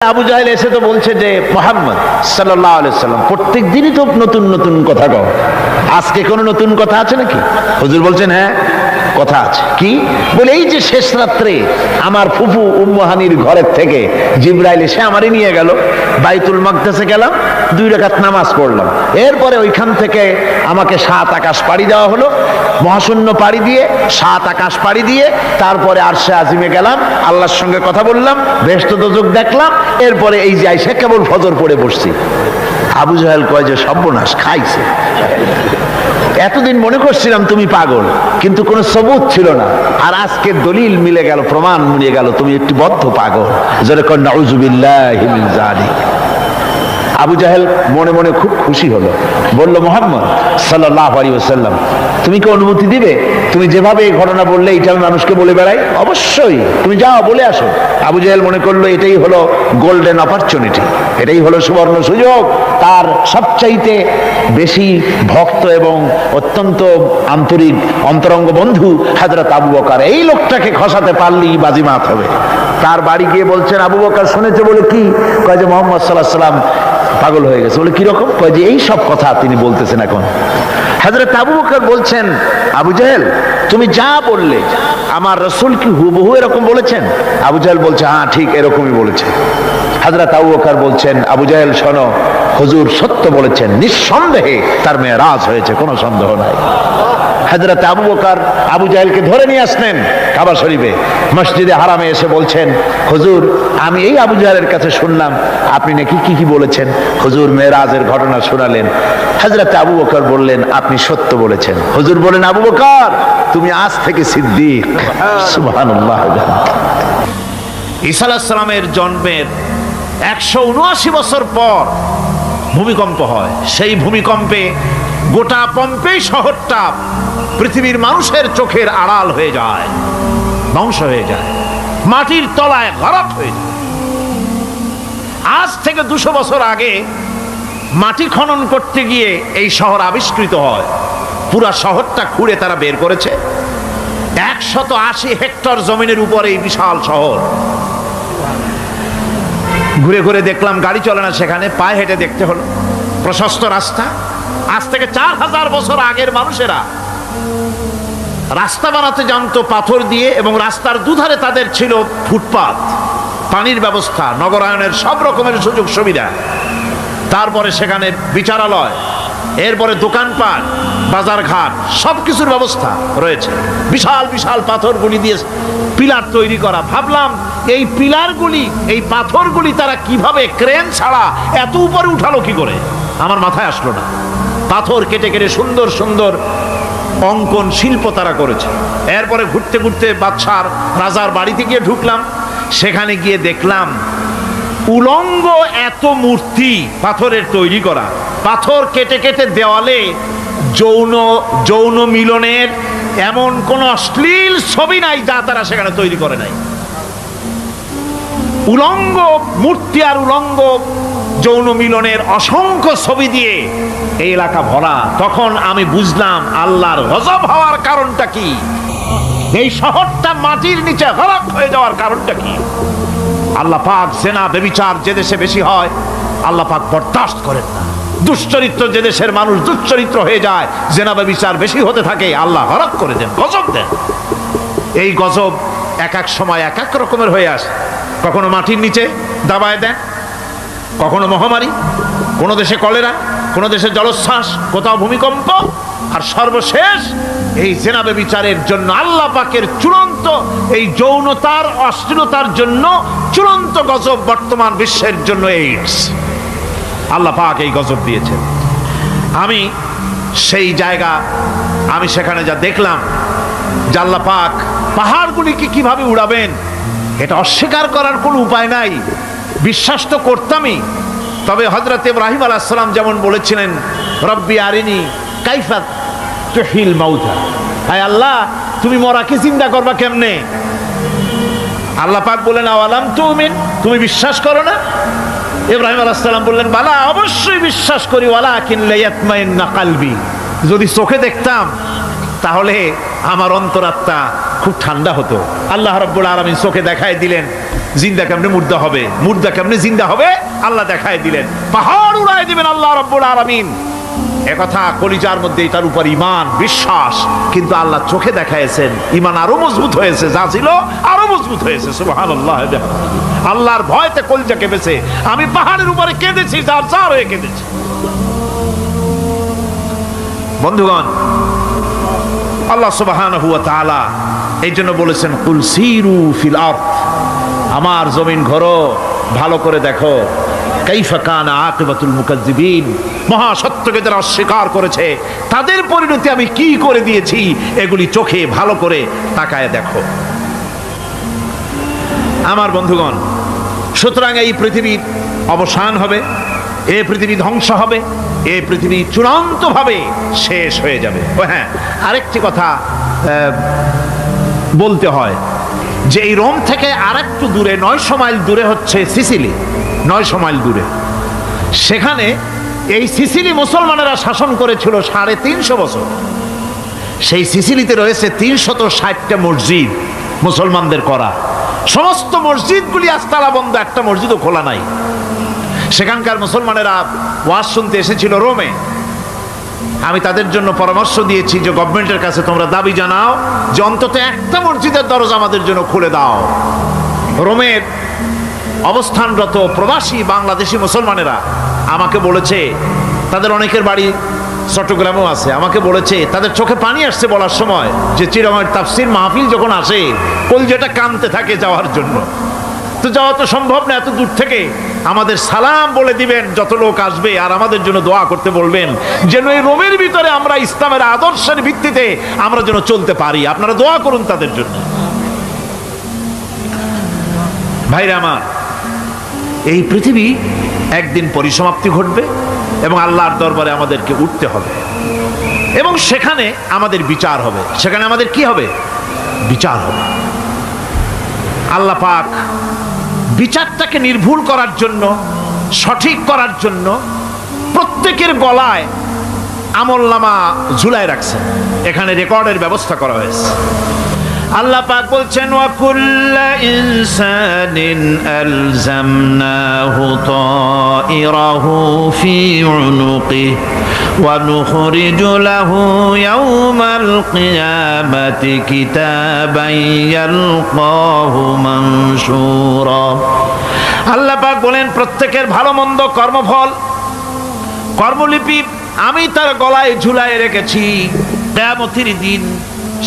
আবু জাহেল এসে তো বলছে যে মুহাম্মদ সাল্লাল্লাহু আলাইহি সাল্লাম প্রত্যেক দিনই তো নতুন নতুন কথা কও, আজকে কোনো নতুন কথা আছে নাকি? হুজুর বলছেন হ্যাঁ কথা আছে। কি বলে? এই যে শেষ রাত্রে আমার ফুফু উম্মু হানির ঘরের থেকে জিবরাইল এসে আমারই নিয়ে গেল, বাইতুল মাকদাসে গেলাম, 2 রাকাত নামাজ পড়লাম, এরপরে ওইখান থেকে আমাকে 7 আকাশ পাড়ি দেওয়া হলো, মহাশূন্য পাড়ি দিয়ে 7 আকাশ পাড়ি দিয়ে তারপরে আরশে আজিমে গেলাম, আল্লাহর সঙ্গে কথা বললাম, বেহেশত দোজখ দেখলাম, এরপরে এই যে আইসা কেবল ফজর পড়ে বসছি। আবু জাহেল কয় যে সর্বনাশ খাইছে, এতদিন মনে করছিলাম তুমি পাগল, কিন্তু কোনো সবুত ছিল না, আর আজকে দলিল মিলে গেল, প্রমাণ মিলে গেল তুমি একটি বদ্ধ পাগল। যেরকম নাউযুবিল্লাহি মিন যালিক। আবু জাহেল মনে মনে খুব খুশি হলো, বলল মুহাম্মদ সাল্লাল্লাহু আলাইহি ওয়াসাল্লাম তুমি কি অনুমতি দিবে? তুমি যেভাবে এই ঘটনা বললে এটা আমি মানুষকে বলে বেড়াই, অবশ্যই তুমি যাও বলে আসো। আবু জাহেল মনে করলো এটাই হলো গোল্ডেন অপরচুনিটি, এটাই হলো সুবর্ণ সুযোগ। তার সবচাইতে বেশি ভক্ত এবং অত্যন্ত আন্তরিক অন্তরঙ্গ বন্ধু হযরত আবু বকর, এই লোকটাকে খসাতে পারলেই বাজিমাত হবে। তার বাড়ি গিয়ে বলছেন আবু বকর শুনেছে বলে কি? কয় যে মুহাম্মদ সাল্লাল্লাহু আলাইহি ওয়াসাল্লাম পাগল হয়ে গেছে। বলে কিরকম? কয় যে এই সব কথা তিনি বলতেছেন এখন। হযরত আবু বকর বলছেন আবু জাহেল তুমি যা বললে আমার রাসূল কি হুবহু এরকম বলেছেন? আবু জাহেল বলছে হ্যাঁ ঠিক এরকমই বলেছে। হযরত আবু বকর বলছেন আবু জাহেল শোনো, হুজুর সত্য বলেছেন, নিঃসন্দেহে তার মেরাজ হয়েছে, কোনো সন্দেহ নাই। হযরত আবু বকর আবু জাহেলকে ধরে নিয়ে আসলেন কাবা শরীফে, মসজিদে হারামে এসে বলছেন হুজুর আমি এই আবু জাহেলের কাছে শুনলাম আপনি নাকি কি কি বলেছেন। হুজুর মেরাজের ঘটনা শোনালেন। হযরত আবু বকর বললেন আপনি সত্য বলেছেন। হুজুর বলেন আবু বকর তুমি আজ থেকে সিদ্দিক। সুবহানাল্লাহ। ঈসা আলাইহিস সালামের জন্মের 179 বছর পর ভূমিকম্প হয়। সেই ভূমিকম্পে গোটা পম্পেই শহরটা পৃথিবীর মানুষের চোখের আড়াল হয়ে যায়, ধ্বংস হয়ে যায়, মাটির তলায় গরক হয়ে যায়। আজ থেকে 200 বছর আগে মাটি খনন করতে গিয়ে এই শহর আবিষ্কৃত হয়। পুরা শহরটা খুঁড়ে তারা বের করেছে। 180 হেক্টর জমিনের উপরে এই বিশাল শহর। ঘুরে ঘুরে দেখলাম গাড়ি চলে না সেখানে, পায়ে হেঁটে দেখতে হলো। প্রশস্ত রাস্তা। আজ থেকে 4000 বছর আগের মানুষেরা রাস্তা বানাতে জানতো পাথর দিয়ে, এবং রাস্তার দুধারে তাদের ছিল ফুটপাত, পানির ব্যবস্থা, নগরায়নের সব রকমের সুযোগ সুবিধা। তারপরে সেখানে বিচারালয়, এরপরে দোকানপাট, বাজার ঘাট, সবকিছুর ব্যবস্থা রয়েছে। বিশাল বিশাল পাথরগুলি দিয়ে পিলার তৈরি করা। ভাবলাম এই পিলারগুলি, এই পাথরগুলি তারা কিভাবে ক্রেন ছাড়া এত উপরে উঠালো কি করে? আমার মাথায় আসলো না। পাথর কেটে কেটে সুন্দর সুন্দর অঙ্কন শিল্প তারা করেছে। এরপরে ঘুরতে ঘুরতে বাদশার রাজার বাড়িতে গিয়ে ঢুকলাম। সেখানে গিয়ে দেখলাম উলঙ্গ এত মূর্তি পাথরের তৈরি করা। পাথর কেটে কেটে দেওয়ালে যৌন মিলনের এমন কোন অশ্লীল ছবি নাই যা তারা সেখানে তৈরি করে নাই। উলঙ্গ মূর্তি আর উলঙ্গ যৌন মিলনের অসংখ্য ছবি দিয়ে এই এলাকা ভরা। তখন আমি বুঝলাম আল্লাহর গজব হওয়ার কারণটা কি, এই শহরটা মাটির নিচে গরক হয়ে যাওয়ার কারণটা কি। আল্লাহ পাক জেনা ব্যভিচার যে দেশে বেশি হয় আল্লাহ পাক বরদাস্ত করেন না। দুশ্চরিত্র যে দেশের মানুষ দুশ্চরিত্র হয়ে যায়, জেনা ব্যভিচার বেশি হতে থাকে, আল্লাহ গরক করে দেন, গজব দেন। এই গজব এক এক সময় এক এক রকমের হয়ে আসে। কখনো মাটির নিচে দাবায় দেন, কখনো মহামারী, কোনো দেশে কলেরা, কোনো দেশে জলোচ্ছ্বাস, কোথাও ভূমিকম্প, আর সর্বশেষ এই জেনা ব্যভিচারের জন্য আল্লাহ পাকের চূড়ান্ত এই যৌনতার অশ্লীলতার জন্য চূড়ান্ত গজব বর্তমান বিশ্বের জন্য এইডস। আল্লাহ পাক এই গজব দিয়েছেন। আমি সেই জায়গা, আমি সেখানে যা দেখলাম যে আল্লাহ পাক পাহাড়গুলিকে কিভাবে উড়াবেন এটা অস্বীকার করার কোনো উপায় নাই। বিশ্বাস তো করতামই, তবে হযরত ইব্রাহিম আলাইহিস সালাম যেমন বলেছিলেন রব্বি আরিনি কাইফা তুহিল মাউতা, হায় আল্লাহ তুমি মরাকে জিন্দা করবা কেমনে? আল্লাহ পাক বলেন আওয়ালাম তুমিন, তুমি বিশ্বাস করো না? ইব্রাহিম আলাইহিস সালাম বললেন বালা, অবশ্যই বিশ্বাস করি, ওয়ালাকিন লিয়াতমাইন্না কলবি, যদি চোখে দেখতাম তাহলে আমার অন্তরাত্মা খুব ঠান্ডা হতো। আল্লাহ রাব্বুল আলামিন চোখে দেখায় দিলেন জিন্দা কেমনে মুর্দা হবে, মুর্দা কেমনে জিন্দা হবে, আল্লাহ দেখায় দিলেন। পাহাড় উড়ায় দিবেন আল্লাহ রাব্বুল আলামিন। একথা কলিজার মধ্যে তার উপর ঈমান বিশ্বাস, কিন্তু আল্লাহ চোখে দেখাইছেন, ঈমান আরো মজবুত হয়েছে, যা ছিল আরো মজবুত হয়েছে। সুবহানাল্লাহ। আল্লাহর ভয়তে কলিজা কেঁপেছে। আমি পাহাড়ের উপরে কেঁদেছি, যার যার হয়ে কেঁদেছি। বন্ধুগণ, আল্লাহ সুবহানাহু ওয়া তাআলা এই জন্য বলেছেন কুল সিরু ফিল আরদ, আমার জমিন ঘোরো, ভালো করে দেখো কাইফা কানা আকিবাতুল মুকাজ্জিবিন, মহা সত্যকে যারা অস্বীকার করেছে তাদের পরিণতি আমি কি করে দিয়েছি, এগুলি চোখে ভালো করে তাকায় দেখো। আমার বন্ধুগণ, সুতরাং এই পৃথিবীর অবসান হবে, এই পৃথিবী ধ্বংস হবে, এই পৃথিবী চূড়ান্তভাবে শেষ হয়ে যাবে। ও হ্যাঁ, আরেকটি কথা বলতে হয় যে এই রোম থেকে আরেকটু দূরে 900 মাইল দূরে হচ্ছে সিসিলি। 900 মাইল দূরে, সেখানে এই সিসিলি মুসলমানেরা শাসন করেছিল 350 বছর। সেই সিসিলিতে রয়েছে 360টা মসজিদ মুসলমানদের করা। সমস্ত মসজিদগুলি আজ তালা বন্ধ, একটা মসজিদও খোলা নাই। সেখানকার মুসলমানেরা ওয়াজ শুনতে এসেছিল রোমে। আমি তাদের জন্য পরামর্শ দিয়েছি যে গভর্নমেন্টের কাছে তোমরা দাবি জানাও যে অন্তত একটা মসজিদের দরজা আমাদের জন্য খুলে দাও। রোমের অবস্থানরত প্রবাসী বাংলাদেশি মুসলমানেরা আমাকে বলেছে, তাদের অনেকের বাড়ি চট্টগ্রামেও আছে, আমাকে বলেছে তাদের চোখে পানি আসছে বলার সময় যে চিরময়ের তাফসীর মাহফিল যখন আসে কলজাটা কাঁদতে থাকে যাওয়ার জন্য। তো যাওয়া তো সম্ভব না এত দূর থেকে, আমাদের সালাম বলে দিবেন যত লোক আসবে, আর আমাদের জন্য দোয়া করতে বলবেন যেন এই রোমের ভিতরে আমরা ইসলামের আদর্শের ভিত্তিতে আমরা যেন চলতে পারি। আপনারা দোয়া করুন তাদের জন্য। ভাইরা আমার, এই পৃথিবী একদিন পরিসমাপ্তি ঘটবে এবং আল্লাহর দরবারে আমাদেরকে উঠতে হবে এবং সেখানে আমাদের বিচার হবে। সেখানে আমাদের কি হবে? বিচার হবে। আল্লাহ পাক বিচারটাকে নির্ভুল করার জন্য, সঠিক করার জন্য প্রত্যেকের গলায় আমলনামা ঝুলায় রাখছেন। এখানে রেকর্ডের ব্যবস্থা করা হয়েছে। আল্লাহ পাক বলছেন ওয়া কুল্লা ইনসানিন আলজামনাহু তাইরাহু ফি উনুকিহি ওয়া নুখরিজু লাহু ইয়াওমাল কিয়ামাতি কিতাবান ইয়ালকাহু মানশুরা। আল্লাহ পাক বলেন প্রত্যেকের ভালো মন্দ কর্মফল, কর্মলিপি আমি তার গলায় ঝুলায় রেখেছি। কিয়ামতের দিন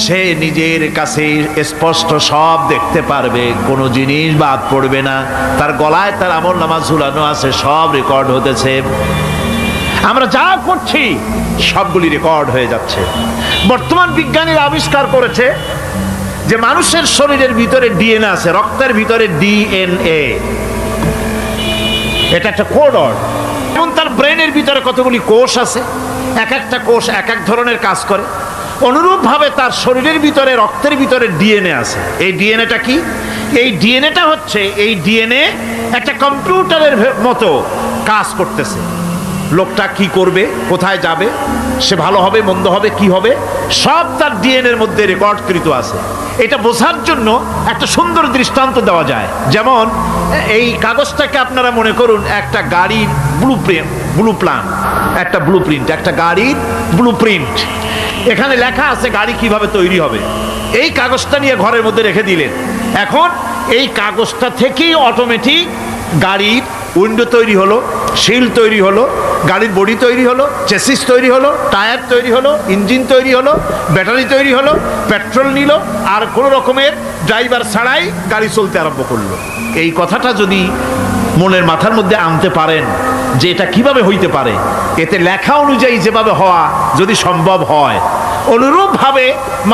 সে নিজের কাছে স্পষ্ট সব দেখতে পারবে, কোনো জিনিস বাদ পড়বে না। তার গলায় তার আমলনামা ঝুলানো আছে, সব রেকর্ড হতেছে। আমরা যা করছি সবগুলি রেকর্ড হয়ে যাচ্ছে। বর্তমান বিজ্ঞানীরা আবিষ্কার করেছে যে মানুষের শরীরের ভিতরে ডিএনএ আছে, রক্তের ভিতরে ডিএনএ, এটা একটা কোডর। এবং তার ব্রেনের ভিতরে কতগুলি কোষ আছে, এক একটা কোষ এক এক ধরনের কাজ করে। অনুরূপভাবে তার শরীরের ভিতরে, রক্তের ভিতরে ডিএনএ আছে। এই ডিএনএটা কি? এই ডিএনএটা হচ্ছে, এই ডিএনএ একটা কম্পিউটারের মতো কাজ করতেছে। লোকটা কি করবে, কোথায় যাবে, সে ভালো হবে মন্দ হবে কি হবে, সব তার ডিএনএর মধ্যে রেকর্ডকৃত আছে। এটা বোঝার জন্য একটা সুন্দর দৃষ্টান্ত দেওয়া যায়। যেমন এই কাগজটাকে আপনারা মনে করুন একটা গাড়ির ব্লুপ্রিন্ট, একটা গাড়ির ব্লুপ্রিন্ট। এখানে লেখা আছে গাড়ি কিভাবে তৈরি হবে। এই কাগজটা নিয়ে ঘরের মধ্যে রেখে দিলেন। এখন এই কাগজটা থেকেই অটোমেটিক গাড়ির উইন্ডো তৈরি হলো, শিল তৈরি হলো, গাড়ির বডি তৈরি হলো, চেসিস তৈরি হলো, টায়ার তৈরি হলো, ইঞ্জিন তৈরি হলো, ব্যাটারি তৈরি হলো, পেট্রোল নিল, আর কোনো রকমের ড্রাইভার ছাড়াই গাড়ি চলতে আরম্ভ করলো। এই কথাটা যদি মনের মাথার মধ্যে আনতে পারেন যে এটা কিভাবে হইতে পারে, এতে লেখা অনুযায়ী যেভাবে হওয়া যদি সম্ভব হয়, অনুরূপভাবে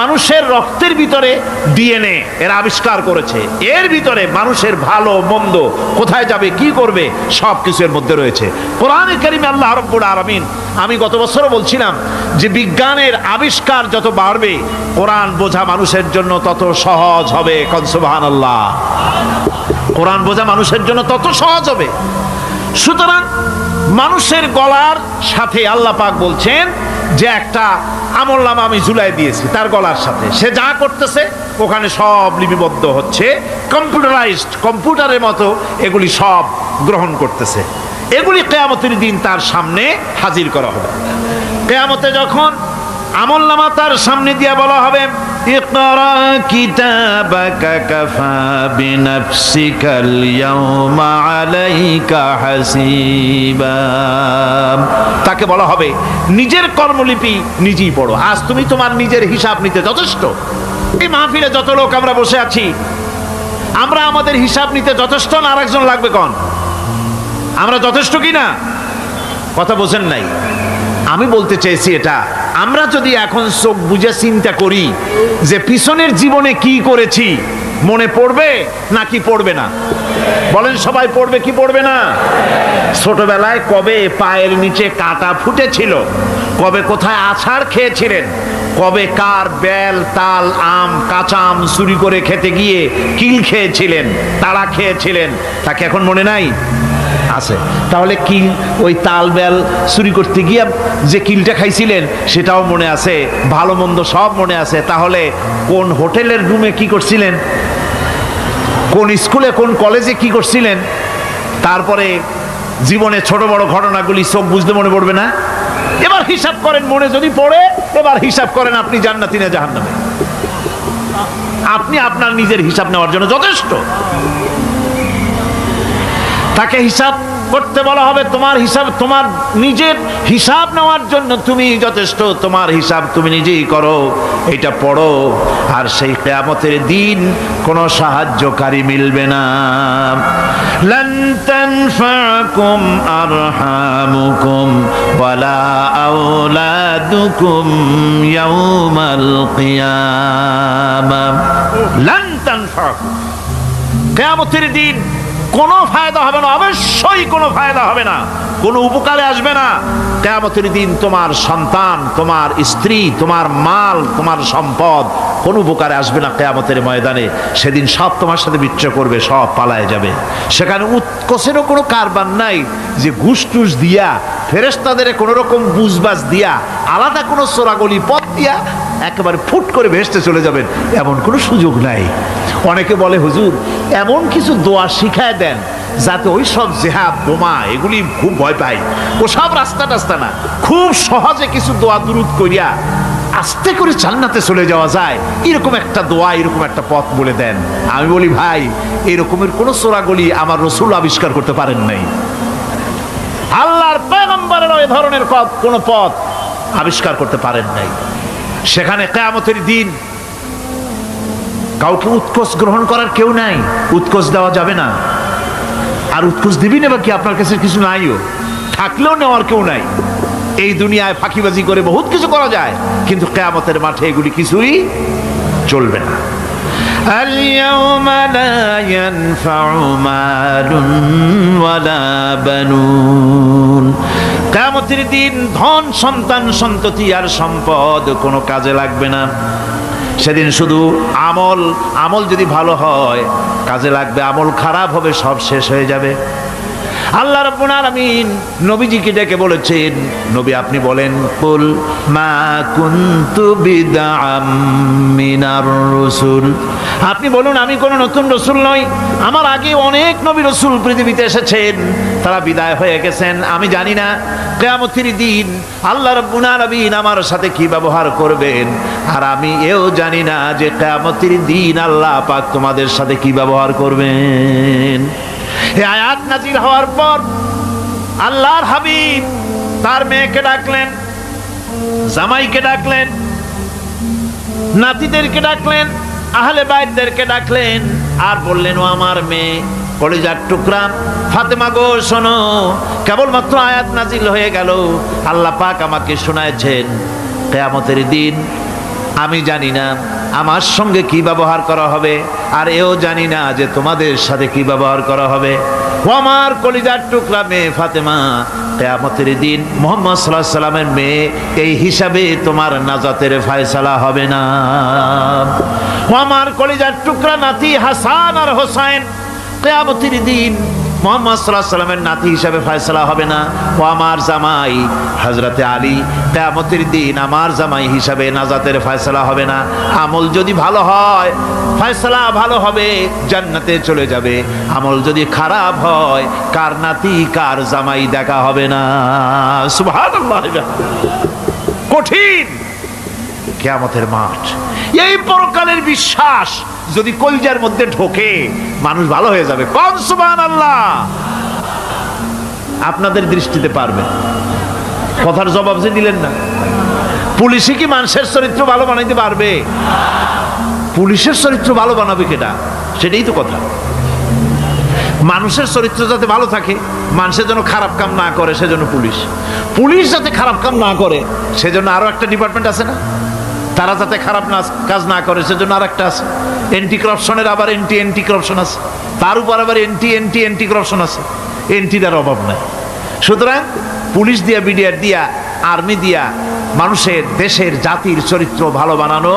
মানুষের রক্তের ভিতরে ডিএনএ এর আবিষ্কার করেছে। এর ভিতরে মানুষের ভালো মন্দ, কোথায় যাবে কি করবে, সব কিছু এর মধ্যে রয়েছে। কোরআনে কারিমে আল্লাহ রাব্বুল আলামিন, আমি গত বছরও বলছিলাম যে বিজ্ঞানের আবিষ্কার যত বাড়বে কোরআন বোঝা মানুষের জন্য তত সহজ হবে। কোন সুবহানাল্লাহ। কোরআন বোঝা মানুষের জন্য তত সহজ হবে। সুতরাং মানুষের গলার সাথে আল্লাহ পাক বলছেন যে একটা আমলনামা আমি ঝুলাই দিয়েছি তার গলার সাথে, সে যা করতেছে ওখানে সব লিপিবদ্ধ হচ্ছে, কম্পিউটারাইজড, কম্পিউটারের মতো এগুলি সব গ্রহণ করতেছে। এগুলি কিয়ামতের দিন তার সামনে হাজির করা হবে। কিয়ামতে যখন আমলনামা তার সামনে দিয়ে বলা হবে, ইকরা কিতাবাকা কাফা বিনাফসিকাল ইয়াওমা আলাইকা হাসিবা, তাকে বলা হবে নিজের কর্মলিপি নিজেই পড়ো, আজ তুমি তোমার নিজের হিসাব নিতে যথেষ্ট। এই মাহফিলে যত লোক আমরা বসে আছি, আমরা আমাদের হিসাব নিতে যথেষ্ট না আরেকজন লাগবে কোন? আমরা যথেষ্ট কি না? কথা বোঝেন নাই? আমি বলতে চেয়েছি এটা, আমরা যদি এখন চোখ বুঝে চিন্তা করি যে পিছনের জীবনে কি করেছি, মনে পড়বে নাকি পড়বে না? বলেন সবাই, পড়বে কি পড়বে না? ছোটবেলায় কবে পায়ের নিচে কাঁটা ফুটেছিল, কবে কোথায় আছাড় খেয়েছিলেন, কবে কার বেল, তাল, আম, কাঁচা আম চুরি করে খেতে গিয়ে কিল খেয়েছিলেন, তাড়া খেয়েছিলেন, তাকে এখন মনে নাই? আছে। তাহলে কিল, ওই তাল বেল চুরি করতে গিয়ে যে কিলটা খাইছিলেন সেটাও মনে আছে, ভালো মন্দ সব মনে আছে। তাহলে কোন হোটেলের রুমে কি করছিলেন, কোন স্কুলে কোন কলেজে কি করছিলেন, তারপরে জীবনে ছোট বড় ঘটনাগুলি সব বুঝতে মনে পড়বে না? এবার হিসাব করেন, মনে যদি পড়ে এবার হিসাব করেন আপনি জান্নাতি না জাহান্নামে। আপনি আপনার নিজের হিসাব নেওয়ার জন্য যথেষ্ট। তাকে হিসাব করতে বলা হবে, তোমার হিসাব, তোমার নিজের হিসাব নেওয়ার জন্য তুমি যথেষ্ট, তোমার হিসাব তুমি নিজেই করো, এটা পড়ো। আর সেই কিয়ামতের দিন কোনো সাহায্যকারী মিলবে না। লান তানফাকুম আরহামুকুম ওয়ালা আওলাদুকুম ইয়াউমাল কিয়ামাহ। লান তানফাকুম, কিয়ামতের দিন কোনো ফায়দা হবে না, অবশ্যই কোনো ফায়দা হবে না, কোনো উপকারে আসবে না। কিয়ামতের দিন তোমার সন্তান, তোমার স্ত্রী, তোমার মাল, তোমার সম্পদ কোনো উপকারে আসবে না কিয়ামতের ময়দানে। সেদিন সব তোমার সাথে বিচ্ছেদ করবে, সব পালায় যাবে। সেখানে উৎকোষেরও কোনো কারবার নাই যে ঘুষ টুস দিয়া, ফেরেশতাদের কোনো রকম বুঝবাজ দিয়া, আলাদা কোনো চোরাগলি পথ দিয়া একেবারে ফুট করে ভেসতে চলে যাবেন, এমন কোনো সুযোগ নাই। অনেকে বলে, হুজুর এমন কিছু দোয়া শিখায় দেন যাতে ওই সব জেহাদ, বোমা এগুলি খুব ভয় পায়, ও সব রাস্তা টাস্তা না, খুব সহজে কিছু দোয়া দুরূদ করিয়া আস্তে করে জান্নাতে চলে যাওয়া যায়, এরকম একটা দোয়া, এরকম একটা পথ বলে দেন। আমি বলি, ভাই এরকমের কোনো চোরাগলি আমার রসুল আবিষ্কার করতে পারেন নাই, আল্লাহর পয়গম্বরের ওই ধরনের কোনো পথ আবিষ্কার করতে পারেন নাই। সেখানে কিয়ামতের দিন কাউকে উৎকোষ গ্রহণ করার কেউ নাই, উৎকোষ দেওয়া যাবে না। আর উৎকোষ দিবি না বা কি? আপনার কাছে কিছু নাইও, থাকলেও নেওয়ার কেউ নাই। এই দুনিয়ায় ফাঁকিবাজি করে বহুত কিছু করা যায়, কিন্তু কিয়ামতের মাঠে এগুলি কিছুই চলবে না। আল-ইয়াওমা লা ইয়ানফা'ু মালুন ওয়ালা বানুন, কিয়ামতের দিন ধন, সন্তান, সন্ততি আর সম্পদ কোনো কাজে লাগবে না। সেদিন শুধু আমল যদি ভালো হয় কাজে লাগবে, আমল খারাপ হবে সব শেষ হয়ে যাবে। আল্লাহ রাব্বুল আলামিন নবীজিকে ডেকে বলেছেন, নবী আপনি বলেন, কুল মা কুনতু বিদআম মিনার রাসূল, আপনি বলুন আমি কোন নতুন রসুল নই, আমার আগে অনেক নবী রসুল পৃথিবীতে এসেছেন, তারা বিদায় হয়ে গেছেন। আমি জানি না কিয়ামতের দিন আল্লাহ রাব্বুল আলামিন আমার সাথে কি ব্যবহার করবেন, আর আমি এও জানি না যে কিয়ামতের দিন আল্লাহ পাক তোমাদের সাথে কি ব্যবহার করবেন। এই আয়াত নাজিল হওয়ার পর আল্লাহর হাবিব তার মেয়েকে ডাকলেন, জামাইকে ডাকলেন, নাতিদেরকে ডাকলেন, আহলে বাইতদেরকে ডাকলেন, আর বললেন, ও আমার মেয়ে, কলিজার টুকরা ফাতেমা গো শোনো, কেবলমাত্র আয়াত নাজিল হয়ে গেল, আল্লাহ পাক আমাকে শোনায়ছেন কিয়ামতের দিন আমি জানি না আমার সঙ্গে কি ব্যবহার করা হবে, আর এও জানি না যে তোমাদের সাথে কি ব্যবহার করা হবে। ও আমার কলিজার টুকরা মেয়ে ফাতেমা, কিয়ামতের দিন মুহাম্মদ সাল্লাল্লাহু আলাইহি সাল্লামের মেয়ে, এই হিসাবে তোমার নাজাতের ফয়সালা হবে না। ও আমার কলিজার টুকরা নাতি হাসান আর হোসেন, কিয়ামতের দিন মুহাম্মদ সাল্লাল্লাহু আলাইহি সাল্লামের নাতি হিসাবে ফয়সালা হবে না। ও আমার জামাই হযরতে আলী, কিয়ামতের দিন আমার জামাই হিসাবে নাজাতের ফয়সালা হবে না। আমল যদি ভালো হয় ফয়সালা ভালো হবে, জান্নাতে চলে যাবে। আমল যদি খারাপ হয় কার নাতি কার জামাই দেখা হবে না। সুবহানাল্লাহ। কঠিন কিয়ামতের মাঠ। এই পরকালের বিশ্বাস যদি কলজার মধ্যে ঢোকে মানুষ ভালো হয়ে যাবে। কোন সুবহানাল্লাহ। আপনাদের দৃষ্টিতে পারবে। কথার জবাব যে দিলেন না। পুলিশে কি মানুষের চরিত্র ভালো বানাইতে পারবে? পুলিশের চরিত্র ভালো বানাবে কেটা? সেটাই তো কথা। মানুষের চরিত্র যাতে ভালো থাকে, মানুষের জন্য খারাপ কাম না করে সেজন্য পুলিশ। পুলিশ যাতে খারাপ কাম না করে সেজন্য আরো একটা ডিপার্টমেন্ট আছে না? তারা যাতে খারাপ কাজ না করে সেজন্য আর একটা আছে। এন্টি করাপশনের আবার এন্টি করাপশন আছে, তার উপর আবার এন্টি করাপশন আছে। এন্টিটার অভাব নাই। সুতরাং পুলিশ দিয়া, বিডিআর দিয়া, আর্মি দিয়া মানুষের, দেশের, জাতির চরিত্র ভালো বানানো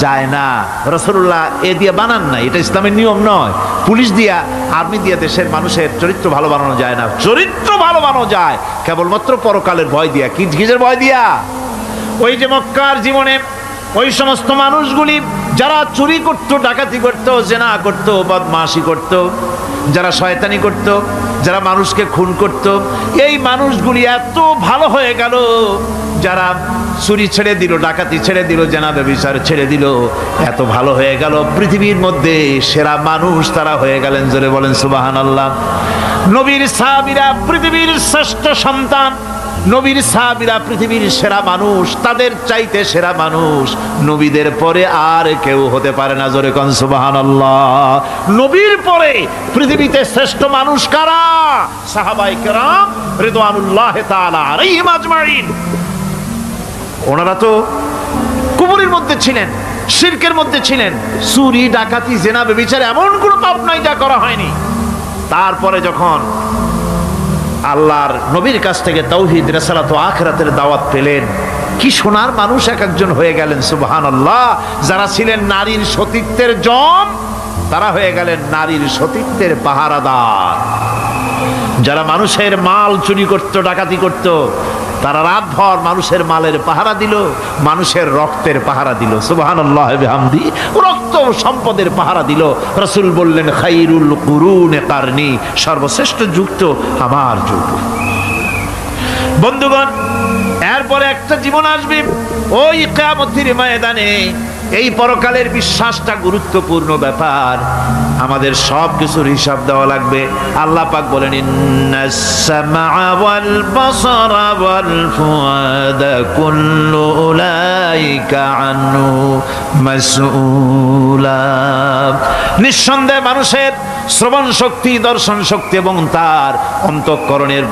যায় না। রাসূলুল্লাহ এ দিয়ে বানান নাই, এটা ইসলামের নিয়ম নয়। পুলিশ দিয়া, আর্মি দিয়া দেশের মানুষের চরিত্র ভালো বানানো যায় না। চরিত্র ভালো বানানো যায় কেবলমাত্র পরকালের ভয় দিয়া। কিসের ভয় দিয়া? ওই যে মক্কার জীবনে ওই সমস্ত মানুষগুলি যারা চুরি করত, ডাকাতি করত, জেনা করত, বদমাশি করত, যারা শয়তানি করত, যারা মানুষকে খুন করত, এই মানুষগুলি এত ভালো হয়ে গেল। যারা চুরি ছেড়ে দিল, ডাকাতি ছেড়ে দিল, জেনা ব্যভিচার ছেড়ে দিল, এত ভালো হয়ে গেল। পৃথিবীর মধ্যে সেরা মানুষ তারা হয়ে গেলেন। জোরে বলেন সুবহানাল্লাহ। নবীর সাহাবীরা পৃথিবীর শ্রেষ্ঠ সন্তান, নবীর সাহাবীরা পৃথিবীর সেরা মানুষ, তাদের চাইতে সেরা মানুষ নবীদের পরে আর কেউ হতে পারে না। জোরে কোন সুবহানাল্লাহ। নবীর পরে পৃথিবীতে শ্রেষ্ঠ মানুষ কারা? সাহাবায়ে কেরাম রিদওয়ানুল্লাহি তাআলা আলাইহিম আজমাইন। ওনারা তো কুফরের মধ্যে ছিলেন, শিরকের মধ্যে ছিলেন। চুরি, ডাকাতি, জেনা, ব্যভিচার এমন কোনো পাপ নাই যা করা হয়নি। তারপরে যখন আল্লাহর নবীর কাছ থেকে তাওহীদ, রিসালাত ও আখিরাতের দাওয়াত পেলেন, কি সোনার মানুষ এক একজন হয়ে গেলেন। সুবহানাল্লাহ। যারা ছিলেন নারীর সতীত্বের জম, তারা হয়ে গেলেন নারীর সতীত্বের পাহারাদার। যারা মানুষের মাল চুরি করত, ডাকাতি করত, তারা রাতভর মানুষের মালের পাহারা দিল, মানুষের রক্তের পাহারা দিল। সুবহানাল্লাহ বিহামদি। রক্ত সম্পদের পাহারা দিল। রাসূল বললেন খাইরুল কুরুনে কারনি, সর্বশ্রেষ্ঠ যুগ তো আমার যুগ। বন্ধুগণ, এরপরে একটা জীবন আসবে ওই কিয়ামতের ময়দানে। এই পরকালের বিশ্বাসটা গুরুত্বপূর্ণ ব্যাপার। আমাদের সব কিছুর হিসাব দেওয়া লাগবে। আল্লাহ পাক বলেন ইন্নাস সামআ ওয়াল বাসারা ওয়াল ফুআদা কুল্লু উলাইকা আনহু মাসউলা। নিঃসন্দেহে মানুষের শ্রবণ শক্তি, দর্শন শক্তি এবং তার অন্তঃকরণের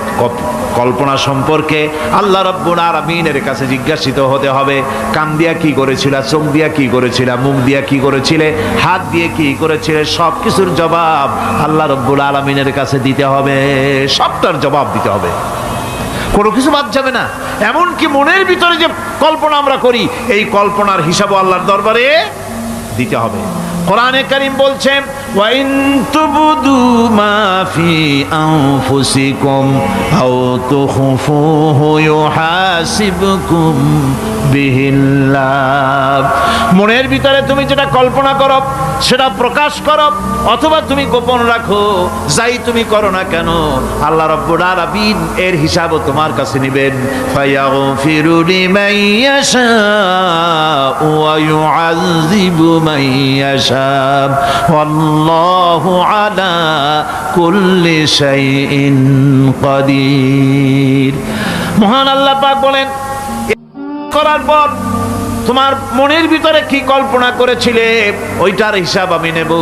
কল্পনা সম্পর্কে আল্লাহ রাব্বুল আলামিনের কাছে জিজ্ঞাসিত হতে হবে। কান দিয়া কি করেছিল, চোখ দিয়া কি করেছিল, মুখ দিয়া কি করেছিলে, হাত দিয়ে কি করেছিলে, সব কিছুর জবাব আল্লাহ রাব্বুল আলামিনের কাছে দিতে হবে। সবটার জবাব দিতে হবে, কোনো কিছু বাদ যাবে না। এমনকি মনের ভিতরে যে কল্পনা আমরা করি, এই কল্পনার হিসাবও আল্লাহর দরবারে দিতে হবে। কোরআনে কারীম বলছেন ওয়া ইন তুবদু মা ফি আনফুসিকুম আও তুখফুহু ইউহাসিবকুম বিহিল্লাহ। মনের ভিতরে তুমি যেটা কল্পনা করো সেটা প্রকাশ করো, অথবা তুমি গোপন রাখো, যাই তুমি করো না কেন আল্লাহ রাব্বুল আলামিন এর হিসাবও তোমার কাছে নেবেন। ফায়াগফিরু লিমান ইয়াশাউ ওয়া ইউআযযিবু মান ইয়াশাউ ওয়াল্লাহু আলা কুল্লি শাইইন কাদির। মহান আল্লাহ পাক বলেন, করার পর তোমার মনের ভিতরে কি কল্পনা করেছিলে ওইটার হিসাব আমি নেব।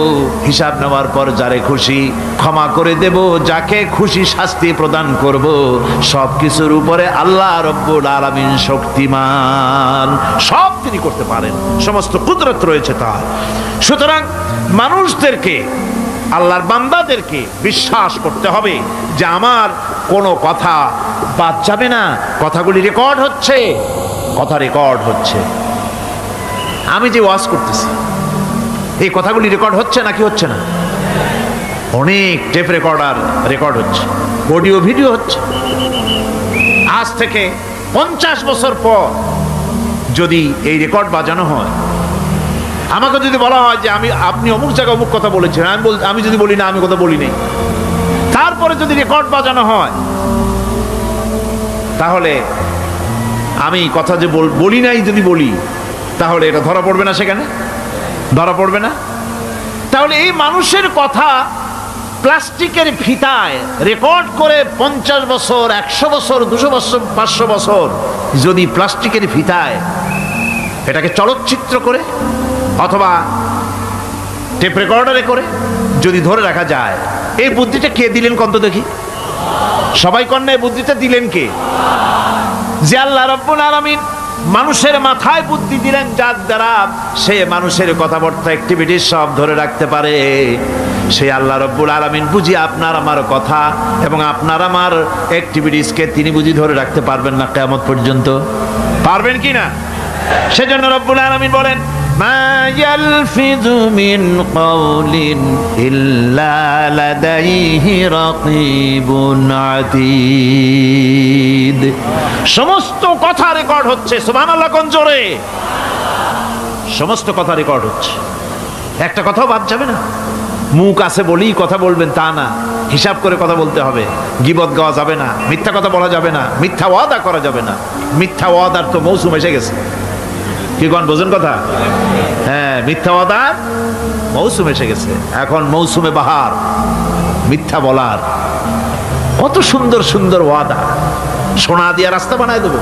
হিসাব নেওয়ার পর যারে খুশি ক্ষমা করে দেব, যাকে খুশি শাস্তি প্রদান করব। সব কিছুর উপরে আল্লাহ রব্বুল আলামিন শক্তিমান, সব তিনি করতে পারেন, সমস্ত কুদরত রয়েছে তার। সুতরাং মানুষদেরকে, আল্লাহর বান্দাদেরকে বিশ্বাস করতে হবে যে আমার কোনো কথা বাদ যাবে না। কথাগুলি রেকর্ড হচ্ছে, কথা রেকর্ড হচ্ছে। আমি যে ওয়াজ করতেছি এই কথাগুলি রেকর্ড হচ্ছে নাকি হচ্ছে না? অনেক টেপ রেকর্ডার রেকর্ড হচ্ছে, অডিও ভিডিও হচ্ছে। আজ থেকে 50 বছর পর যদি এই রেকর্ড বাজানো হয়, আমাকে যদি বলা হয় যে আপনি অমুক জায়গায় অমুক কথা বলেছেন, আমি যদি বলি না আমি কথা বলি নাই, তারপরে যদি রেকর্ড বাজানো হয়, তাহলে আমি কথা যে বলি নাই যদি বলি, তাহলে এটা ধরা পড়বে না? সেখানে ধরা পড়বে না? তাহলে এই মানুষের কথা প্লাস্টিকের ফিতায় রেকর্ড করে 50 বছর, 100 বছর, 200 বছর, 500 বছর যদি প্লাস্টিকের ফিতায় এটাকে চলচ্চিত্র করে অথবা টেপ রেকর্ডারে করে যদি ধরে রাখা যায়, এই বুদ্ধিটা কে দিলেন কন্ত দেখি? সবাই কন্যা এই বুদ্ধিটা দিলেন কে? যে আল্লাহ রাব্বুল আলামিন মানুষের মাথায় বুদ্ধি দিলেন, যার দ্বারা সে মানুষের কথাবার্তা অ্যাক্টিভিটি সব ধরে রাখতে পারে। সেই আল্লাহ রাব্বুল আলামিন বুঝি আপনার আমার কথা এবং আপনার আমার অ্যাক্টিভিটিসকে তিনি বুঝি ধরে রাখতে পারবেন না কিয়ামত পর্যন্ত? পারবেন কি না? সেজন্য রাব্বুল আলামিন বলেন, মা ইয়ালফিযু মিন কাওলিন ইল্লা লাদাইহি রাকীবুন আতীদ। সমস্ত কথা রেকর্ড হচ্ছে। সুবহানাল্লাহ কোন জোরে! সমস্ত কথা রেকর্ড হচ্ছে, একটা কথাও বাদ যাবে না। মুখ আছে বলেই কথা বলবেন তা না, হিসাব করে কথা বলতে হবে। গীবত গাওয়া যাবে না, মিথ্যা কথা বলা যাবে না, মিথ্যা ওয়াদা করা যাবে না। মিথ্যা ওয়াদার তো মৌসুম এসে গেছে। কি কোন বোঝেন কথা? হ্যাঁ, মিথ্যা ওয়াদার মৌসুম এসে গেছে। এখন মৌসুমে বাহার, মিথ্যা বলার। কত সুন্দর সুন্দর ওয়াদা, সোনা দিয়া রাস্তা বানায় দেবো।